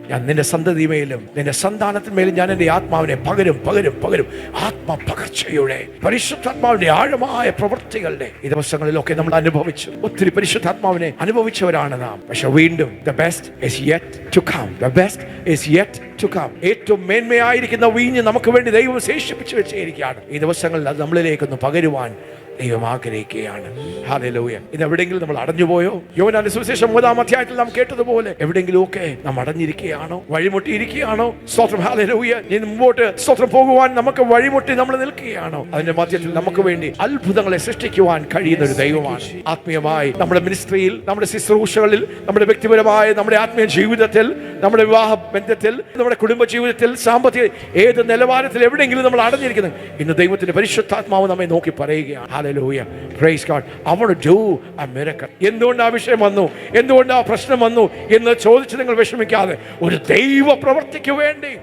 ഞാൻ നിന്റെ സന്തതിമേലും നിന്റെ സന്താനത്തിന്മേലും ഞാൻ എന്റെ ആത്മാവിനെ പകരും പകരും പകരും. ആത്മപകർച്ചയുടെ, പരിശുദ്ധാത്മാവിന്റെ ആഴമായ പ്രവൃത്തികളുടെ ഈ ദിവസങ്ങളിലൊക്കെ നമ്മൾ അനുഭവിച്ചു. ഒത്തിരി പരിശുദ്ധാത്മാവിനെ അനുഭവിച്ചവരാണ് നാം. പക്ഷെ വീണ്ടും the best is yet to come. The best is yet to come. ഏറ്റവും മേന്മയായിരിക്കുന്ന വീഞ്ഞ് നമുക്ക് വേണ്ടി ദൈവം ശേഷിപ്പിച്ചു വെച്ചിരിക്കുകയാണ്. ഈ ദിവസങ്ങളിൽ അത് നമ്മളിലേക്കൊന്ന് പകരുവാൻ ദൈവം ആഗ്രഹിക്കുകയാണ്. ഹല്ലേലൂയ. ഇന്ന് എവിടെയെങ്കിലും നമ്മൾ അടഞ്ഞുപോയോ? യോഹന്നാന്റെ സുവിശേഷം 3-ാം അധ്യായത്തിൽ നാം കേട്ടതുപോലെ എവിടെയെങ്കിലുമൊക്കെ നാം അടഞ്ഞിരിക്കുകയാണോ? വഴിമുട്ടിയിരിക്കുകയാണോ? സ്തോത്രം, ഹല്ലേലൂയ. ഇനി മുമ്പോട്ട് സ്തോത്രം പോകുവാൻ നമുക്ക് വഴിമുട്ടി നമ്മൾ നിൽക്കുകയാണോ? അതിന്റെ മധ്യത്തിൽ നമുക്ക് വേണ്ടി അത്ഭുതങ്ങളെ സൃഷ്ടിക്കുവാൻ കഴിയുന്ന ഒരു ദൈവമാണ്. ആത്മീയമായി നമ്മുടെ മിനിസ്ട്രിയിൽ, നമ്മുടെ ശുശ്രൂഷകളിൽ, നമ്മുടെ വ്യക്തിപരമായ നമ്മുടെ ആത്മീയ ജീവിതത്തിൽ, നമ്മുടെ വിവാഹ ബന്ധത്തിൽ, നമ്മുടെ കുടുംബ ജീവിതത്തിൽ, സാമ്പത്തിക ഏത് നിലവാരത്തിൽ എവിടെയെങ്കിലും നമ്മൾ അടഞ്ഞിരിക്കുന്നത്, ഇന്ന് ദൈവത്തിന്റെ പരിശുദ്ധാത്മാവ് നമ്മെ നോക്കി പറയുകയാണ്. Hallelujah. Praise God. I want to do a miracle. എന്തുകൊണ്ട് ആ വിഷയം വന്നു, എന്തുകൊണ്ട് ആ പ്രശ്നം വന്നു എന്ന് ചോദിച്ച് നിങ്ങൾ വിഷമിക്കാതെ, ഒരു ദൈവ പ്രവൃത്തിക്ക് വേണ്ടി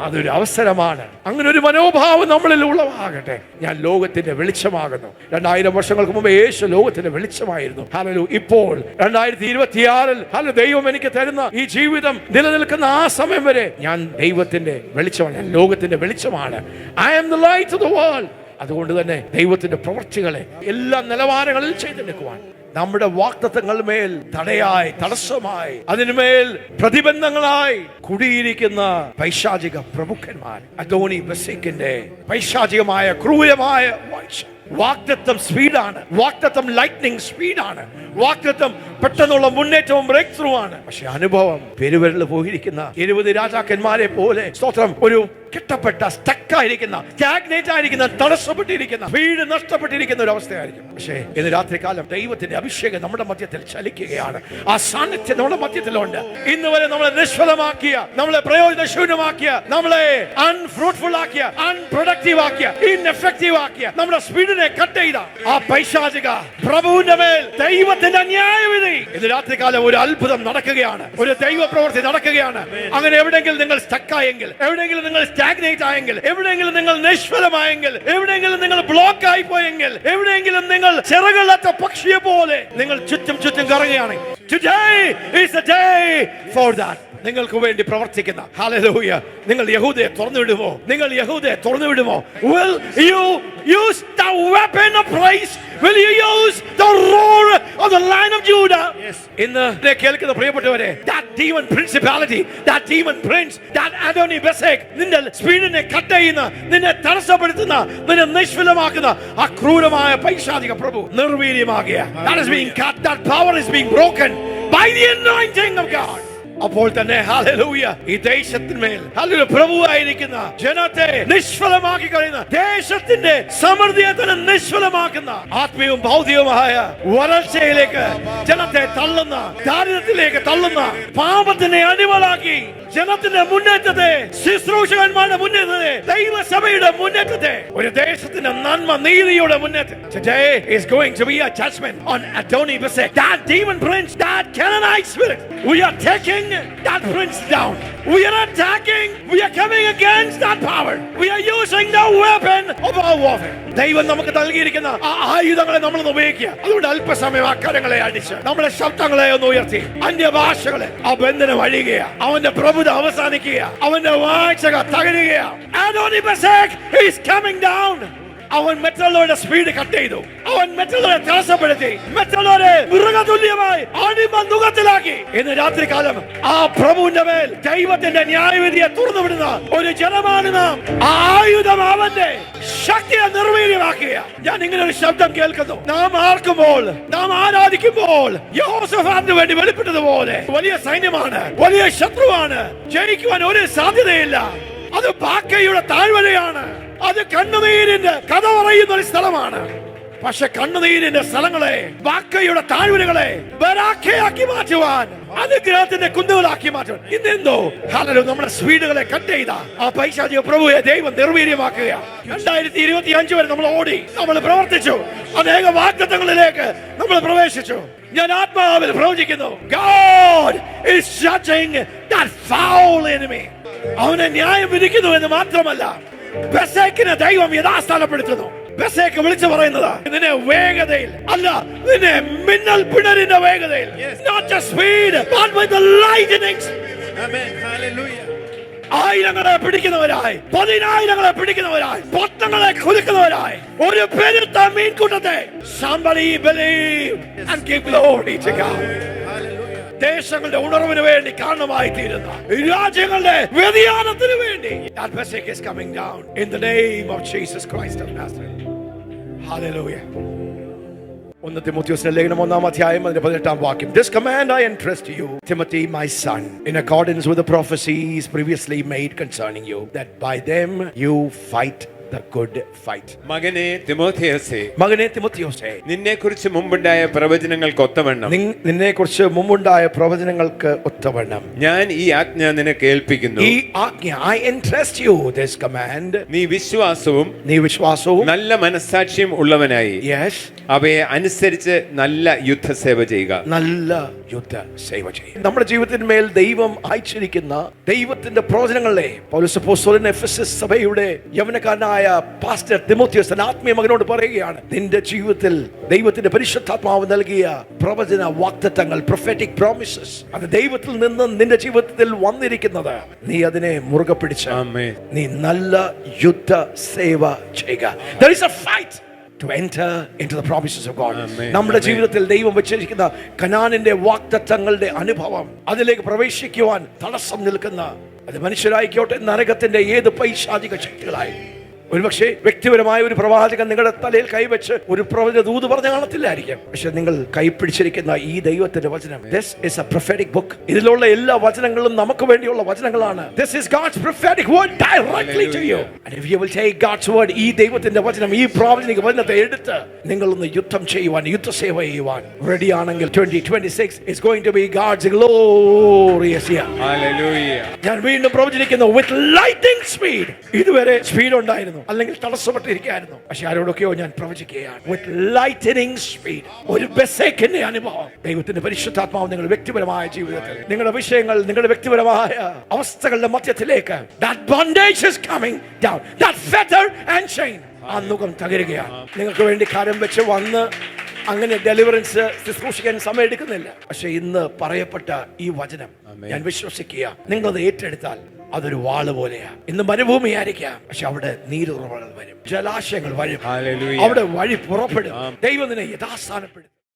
അതൊരു അവസരമാണ്. അങ്ങനെ ഒരു മനോഭാവം നമ്മളിൽ ഉളവാകട്ടെ. ഞാൻ ലോകത്തിന്റെ വെളിച്ചമാകുന്നു. 2000 വർഷങ്ങൾക്ക് മുമ്പ് യേശു ലോകത്തിന്റെ വെളിച്ചമായിരുന്നു. ഹല്ലേലൂയ. ഇപ്പോൾ 2026 ദൈവം എനിക്ക് തരുന്ന ഈ ജീവിതം നിലനിൽക്കുന്ന ആ സമയം വരെ ഞാൻ ദൈവത്തിന്റെ വെളിച്ചമാണ്, ഞാൻ ലോകത്തിന്റെ വെളിച്ചമാണ്. I am the light of the world. അതുകൊണ്ട് തന്നെ ദൈവത്തിന്റെ പ്രവൃത്തികളെ എല്ലാ നിലവാരങ്ങളിൽ ചെയ്തെടുക്കുവാൻ, നമ്മുടെ വാഗ്ദത്തങ്ങളുടെ മേൽ തടയായി, തടസ്സമായി, അതിനുമേൽ പ്രതിബന്ധങ്ങളായി കുടിയിരിക്കുന്ന പൈശാചിക പ്രമുഖന്മാർ, അദോനി ബെസെക്കിന്റെ പൈശാചികമായ ക്രൂരമായ വാഴ്ച. വാഗ്ദത്തം സ്പീഡാണ്, വാഗ്ദത്തം ലൈറ്റ്നിങ് സ്പീഡാണ്, വാഗ്ദത്തം പെട്ടെന്നുള്ള മുന്നേറ്റവും ബ്രേക്ക് ത്രൂ ആണ്. പക്ഷെ അനുഭവം പെരുവിരൽ പോയിരിക്കുന്ന 20 രാജാക്കന്മാരെ പോലെ സ്തോത്രം ഒരു കെട്ടപ്പെട്ട സ്റ്റക്കായിരിക്കുന്ന സ്റ്റാഗ്നേറ്റ് ആയിരിക്കുന്ന തടസ്സപ്പെട്ടിരിക്കുന്ന വീട് നഷ്ടപ്പെട്ടിരിക്കുന്ന ഒരു അവസ്ഥയായിരിക്കും. പക്ഷേ ഇന്ന് രാത്രികാലം ദൈവത്തിന്റെ അഭിഷേകം നമ്മുടെ മധ്യത്തിൽ ചലിക്കുകയാണ്. ആ സാന്നിധ്യം നമ്മുടെ മധ്യത്തിലുണ്ട്. ഇന്ന് വരെ നമ്മളെ നിഷ്ഫലമാക്കിയ, നമ്മളെ പ്രയോജനശൂന്യമാക്കിയ, നമ്മളെ അൺഫ്രൂട്ട്ഫുൾ ആക്കിയ, അൺപ്രൊഡക്റ്റീവ് ആക്കിയ, ഇൻഎഫക്റ്റീവ് ആക്കിയ, നമ്മുടെ സ്പീഡിനെ കട്ട് ചെയ്ത ആ പൈശാചിക പ്രഭുവിന്റെ മേൽ ദൈവത്തിന്റെ ന്യായവിധി ഇന്ന് രാത്രികാലം ഒരു അത്ഭുതം നടക്കുകയാണ്. ഒരു ദൈവ പ്രവൃത്തി നടക്കുകയാണ്. അങ്ങനെ എവിടെയെങ്കിലും നിങ്ങൾ സ്റ്റക്കായെങ്കിൽ, എവിടെയെങ്കിലും നിങ്ങൾ സ്റ്റാഗ്നേറ്റ് ആയെങ്കിൽ, എവിടെയെങ്കിലും നിങ്ങൾ നിഷ്ഫലമായെങ്കിൽ, എവിടെയെങ്കിലും നിങ്ങൾ ബ്ലോക്ക് ആയി പോയെങ്കിൽ, എവിടെയെങ്കിലും നിങ്ങൾ ചിറകില്ലാത്ത പക്ഷിയെ പോലെ നിങ്ങൾ ചുറ്റും കറങ്ങുകയാണ്. Today is the day for that. നിങ്ങൾക്ക് വേണ്ടി പ്രവർത്തിക്കുന്ന ഹല്ലേലൂയ. നിങ്ങൾ യഹൂദയെ തുറന്നുവിടുമോ? നിങ്ങൾ യഹൂദയെ തുറന്നുവിടുമോ? Will you use the weapon of praise? Will you use the roar of the Lion of Judah? Yes. ഇന്ന് കേൾക്കുന്ന പ്രിയപ്പെട്ടവരെ, that demon principality, that demon prince, that Adoni Besek, നിന്റെ സ്പീഡിനെ cut ചെയ്യുന്ന, നിന്നെ തടസ്സപ്പെടുത്തുന്ന, നിന്നെ നിഷ്ഫലമാക്കുന്ന ആ ക്രൂരമായ പൈശാചിക പ്രഭു നിർവീര്യമാകുക. That is being cut. That power is being broken by the anointing of God. അപ്പോൾ തന്നെ ഹല്ലേലൂയ, ഈ ദേശത്തിന്മേൽ ഹല്ലേലൂയ പ്രഭുവായിരിക്കുന്ന ജനത്തെ നിഷ്ഫലമാക്കി കഴിയുന്ന, ദേശത്തിന്റെ സമൃദ്ധിയെ തന്നെ നിഷ്ഫലമാക്കുന്ന, ആത്മീയവും ഭൗതികവുമായ വരൾച്ചയിലേക്ക് ജനത്തെ തള്ളുന്ന, ദാരിദ്ര്യത്തിലേക്ക് തള്ളുന്ന, പാപത്തിനെ അടിമകളാക്കി ജനത്തിന്റെ മുന്നേറ്റത്തെ, ശുശ്രൂഷകന്മാരുടെ മുന്നേറ്റത്തെ, ദൈവസഭയുടെ മുന്നേറ്റത്തെ, ഒരു ദേശത്തിന്റെ നന്മ നീതിയുടെ മുന്നേറ്റം. Today is going to be a judgment on Adoni Besek, that demon prince, that Canaanite spirit. We are taking that prince down. We are attacking. We are coming against that power. We are using the weapon of our warfare. ദൈവം നമുക്ക് നൽകിയിരിക്കുന്ന ആ ആയുധങ്ങളെ നമ്മൾ ഉപയോഗിക്കുക. അതുകൊണ്ട് അല്പസമയം അക്കരങ്ങളെ അടിച്ച് നമ്മുടെ ശബ്ദങ്ങളെ ഒന്ന് ഉയർത്തി അന്യഭാഷകളെ ആ ബന്ധനം അഴിയുക. അവന്റെ പ്രഭുത അവസാനിക്കുക. അവന്റെ വാഴ്ചക തകരുക. Adoni Besek is coming down. അവൻ മറ്റുള്ളവരുടെ സ്പീഡ് കട്ട് ചെയ്തു. അവൻ മറ്റുള്ളവരെ തടസ്സപ്പെടുത്തി. മറ്റുള്ളവരെ മൃഗതുല്യമായി അടിമനുഖത്തിലാക്കി. ഇന്ന് രാത്രികാലം ആ പ്രഭുവിന്റെ മേൽ ദൈവത്തിന്റെ ന്യായവിധിയെ തുറന്നുവിടുന്ന ഒരു ജനമാണ് നാം. ആയുധം അവന്റെ ശക്തിയെ നിർവീര്യമാക്കുക. ഞാൻ ഇങ്ങനെ ഒരു ശബ്ദം കേൾക്കുന്നു. നാം ആർക്കുമ്പോൾ, നാം ആരാധിക്കുമ്പോൾ യഹോശഫാത്തിന് വേണ്ടി വെളിപ്പെട്ടതുപോലെ വലിയ സൈന്യമാണ്, വലിയ ശത്രുവാണ്, ജയിക്കുവാൻ ഒരു സാധ്യതയില്ല. അത് ബാക്കയുടെ താഴ്വരയാണ്. അത് കണ്ണുനീരിന്റെ കഥ പറയുന്ന ഒരു സ്ഥലമാണ്. പക്ഷെ കണ്ണുനീരിന്റെ സ്ഥലങ്ങളെ, ബാക്കയുടെ താഴ്വരകളെ ബരാഖയാക്കി മാറ്റുവാൻ, അനുഗ്രഹത്തിന്റെ കുന്നുകളാക്കി മാറ്റുവാൻ ഇന്നെന്തോ ഹല്ലേലൂയ നമ്മുടെ സ്പീഡുകളെ കട്ട് ചെയ്ത ആ പൈശാചിക പ്രഭുവെ ദൈവം നിർവീര്യമാക്കുക. 2025 വരെ നമ്മൾ ഓടി, നമ്മൾ പ്രവർത്തിച്ചു, അനേക വാഗ്ദത്തങ്ങളിലേക്ക് നമ്മൾ പ്രവേശിച്ചു. ഞാൻ ആത്മാവിൽ പ്രവചിക്കുന്നു, God is judging that foul enemy. അവനെ ന്യായം വിധിക്കുന്നു എന്ന് മാത്രമല്ല, ബെസേക്കിനെ ദൈവം യഥാസ്ഥാനപ്പെടുത്തുന്നു. ബെസേക്ക് വിളിച്ചു പറയുന്നത് നിന്നെ വേഗതയിൽ അല്ല, നിന്നെ മിന്നൽ പിണരിന്റെ വേഗതയിൽ. Not just speed, but with the lightnings. Amen. Hallelujah. ആയിരങ്ങളെ പിടിക്കുന്നവരായി, പതിനായിരങ്ങളെ പിടിക്കുന്നവരായി, പട്ടണങ്ങളെ കുലുക്കുന്നവരായി ഒരു പെരുത്ത മീൻകൂട്ടത്തെ somebody believe and give glory to God. ദേശങ്ങളുടെ ഉണർവിന് വേണ്ടി കാരണമായി തീരുന്ന, രാജ്യങ്ങളുടെ വ്യതിയാനത്തിന് വേണ്ടി that Besek is coming down in the name of Jesus Christ of Nazareth. Hallelujah. 1 തിമോഥെയോസിന്റെ ലേഖനം 1-ാം അധ്യായം 18-ാം വാക്യം. This command I entrust to you, Timothy, my son, in accordance with the prophecies previously made concerning you, that by them you fight the good fight. മകനെ തിമോഥെയോസേ, മകനെ തിമോഥെയോസേ, നിന്നെക്കുറിച്ച് മുമ്പുണ്ടായ പ്രവചനങ്ങൾക്ക് ഒത്തവണ്ണം, നിന്നെക്കുറിച്ച് മുമ്പുണ്ടായ പ്രവചനങ്ങൾക്ക് ഒത്തവണ്ണം ഞാൻ ഈ ആജ്ഞ നിനക്ക് ഏൽപ്പിക്കുന്നു. ഈ ആജ്ഞ I entrust you this command. നീ വിശ്വാസവും നല്ല മനസ്സാക്ഷിയും ഉള്ളവനായി അവയെ അനുസരിച്ച് നല്ല യുദ്ധസേവ ചെയ്യുക. നല്ല യുദ്ധസേവ ചെയ്യുക. നമ്മുടെ ജീവിതത്തിന്മേൽ ദൈവം അയച്ചിരിക്കുന്ന ദൈവത്തിന്റെ പ്രവചനങ്ങളെ പൗലോസ് അപ്പോസ്തലൻ എഫെസസ് സഭയുടെ യൗവനക്കാരനായ പാസ്റ്റർ തിമോഥെയോസ് ആത്മീയ മകനോട് പറയുകയാണ്, നിന്റെ ജീവിതത്തിൽ ദൈവത്തിന്റെ പരിശുദ്ധാത്മാവ് നൽകിയ പ്രവചന വാഗ്ദത്തങ്ങൾ, prophetic promises, അത് ദൈവത്തിൽ നിന്ന് നിന്റെ ജീവിതത്തിൽ വന്നിരിക്കുന്നത്, നീ അതിനെ മുറുകെ പിടിച്ച് നീ നല്ല യുദ്ധ സേവ ചെയ്യുക. There is a fight to enter into the promises of God. നമ്മുടെ ജീവിതത്തിൽ ദൈവം വെച്ചിരിക്കുന്ന കനാനിന്റെ വാഗ്ദത്തങ്ങളുടെ അനുഭവം, അതിലേക്ക് പ്രവേശിക്കുവാൻ തടസ്സം നിൽക്കുന്ന, അത് മനുഷ്യരായിക്കോട്ടെ, നരകത്തിന്റെ ഏത് പൈശാചിക ശക്തികളായി, ഒരുപക്ഷെ വ്യക്തിപരമായ ഒരു പ്രവാചകൻ നിങ്ങളുടെ തലയിൽ കൈവച്ച് ഒരു പ്രവചന ദൂത് പറഞ്ഞ കാണത്തില്ലായിരിക്കും. പക്ഷെ നിങ്ങൾ കൈപ്പിടിച്ചിരിക്കുന്ന ഈ ദൈവത്തിന്റെ വചനം, this is a prophetic book. ഇതിലുള്ള എല്ലാ വചനങ്ങളും നമുക്ക് വേണ്ടിയുള്ള വചനങ്ങളാണ്. This is God's prophetic word directly to you. And if you will take God's word, ഈ ദൈവത്തിന്റെ വചനം, ഈ പ്രാവചനിക വചനത്തെ എടുത്ത് നിങ്ങളൊന്ന് യുദ്ധം ചെയ്യുവാൻ, യുദ്ധസേവ ചെയ്യുവാൻ റെഡി ആണെങ്കിൽ 2026 is going to be God's glorious year. Hallelujah. ഞാൻ വീണ്ടും പ്രവചിക്കുന്നു, with lightning speed. ഇതുവരെ സ്പീഡ് ഉണ്ടായിരുന്നു, അല്ലെങ്കിൽ തടസ്സപ്പെട്ടിരിക്കുകയായിരുന്നു. പക്ഷെ ആരോടൊക്കെയോ ഞാൻ പ്രവചിക്കുകയാണ്, with lightning speed. ഒരു ബെസേക്കിന്റെ അനുഭവം ദൈവത്തിന്റെ പരിശുദ്ധാത്മാവ് നിങ്ങളുടെ വ്യക്തിപരമായ ജീവിതത്തിൽ, നിങ്ങളുടെ വിഷയങ്ങൾ, നിങ്ങളുടെ വ്യക്തിപരമായ അവസ്ഥകളുടെ മധ്യത്തിലേക്ക്, that bondage is coming down, that fetter and chain, ആ നുകം തകരുകയാണ്. നിങ്ങൾക്ക് വേണ്ടി കരം വെച്ച് വന്ന് അങ്ങനെ ഡെലിവറൻസ് ശുശ്രൂഷിക്കാൻ സമയം എടുക്കുന്നില്ല. പക്ഷെ ഇന്ന് പറയപ്പെട്ട ഈ വചനം ഞാൻ വിശ്വസിക്കുക, നിങ്ങളത് ഏറ്റെടുത്താൽ അതൊരു വാള് പോലെയാ. ഇന്ന് മരുഭൂമിയായിരിക്കാം, പക്ഷെ അവിടെ നീരുറവകൾ വരും, ജലാശയങ്ങൾ വരും, അവിടെ വഴി പുറപ്പെടും. ദൈവം നിന്നെ യഥാസ്ഥാനപ്പെടും.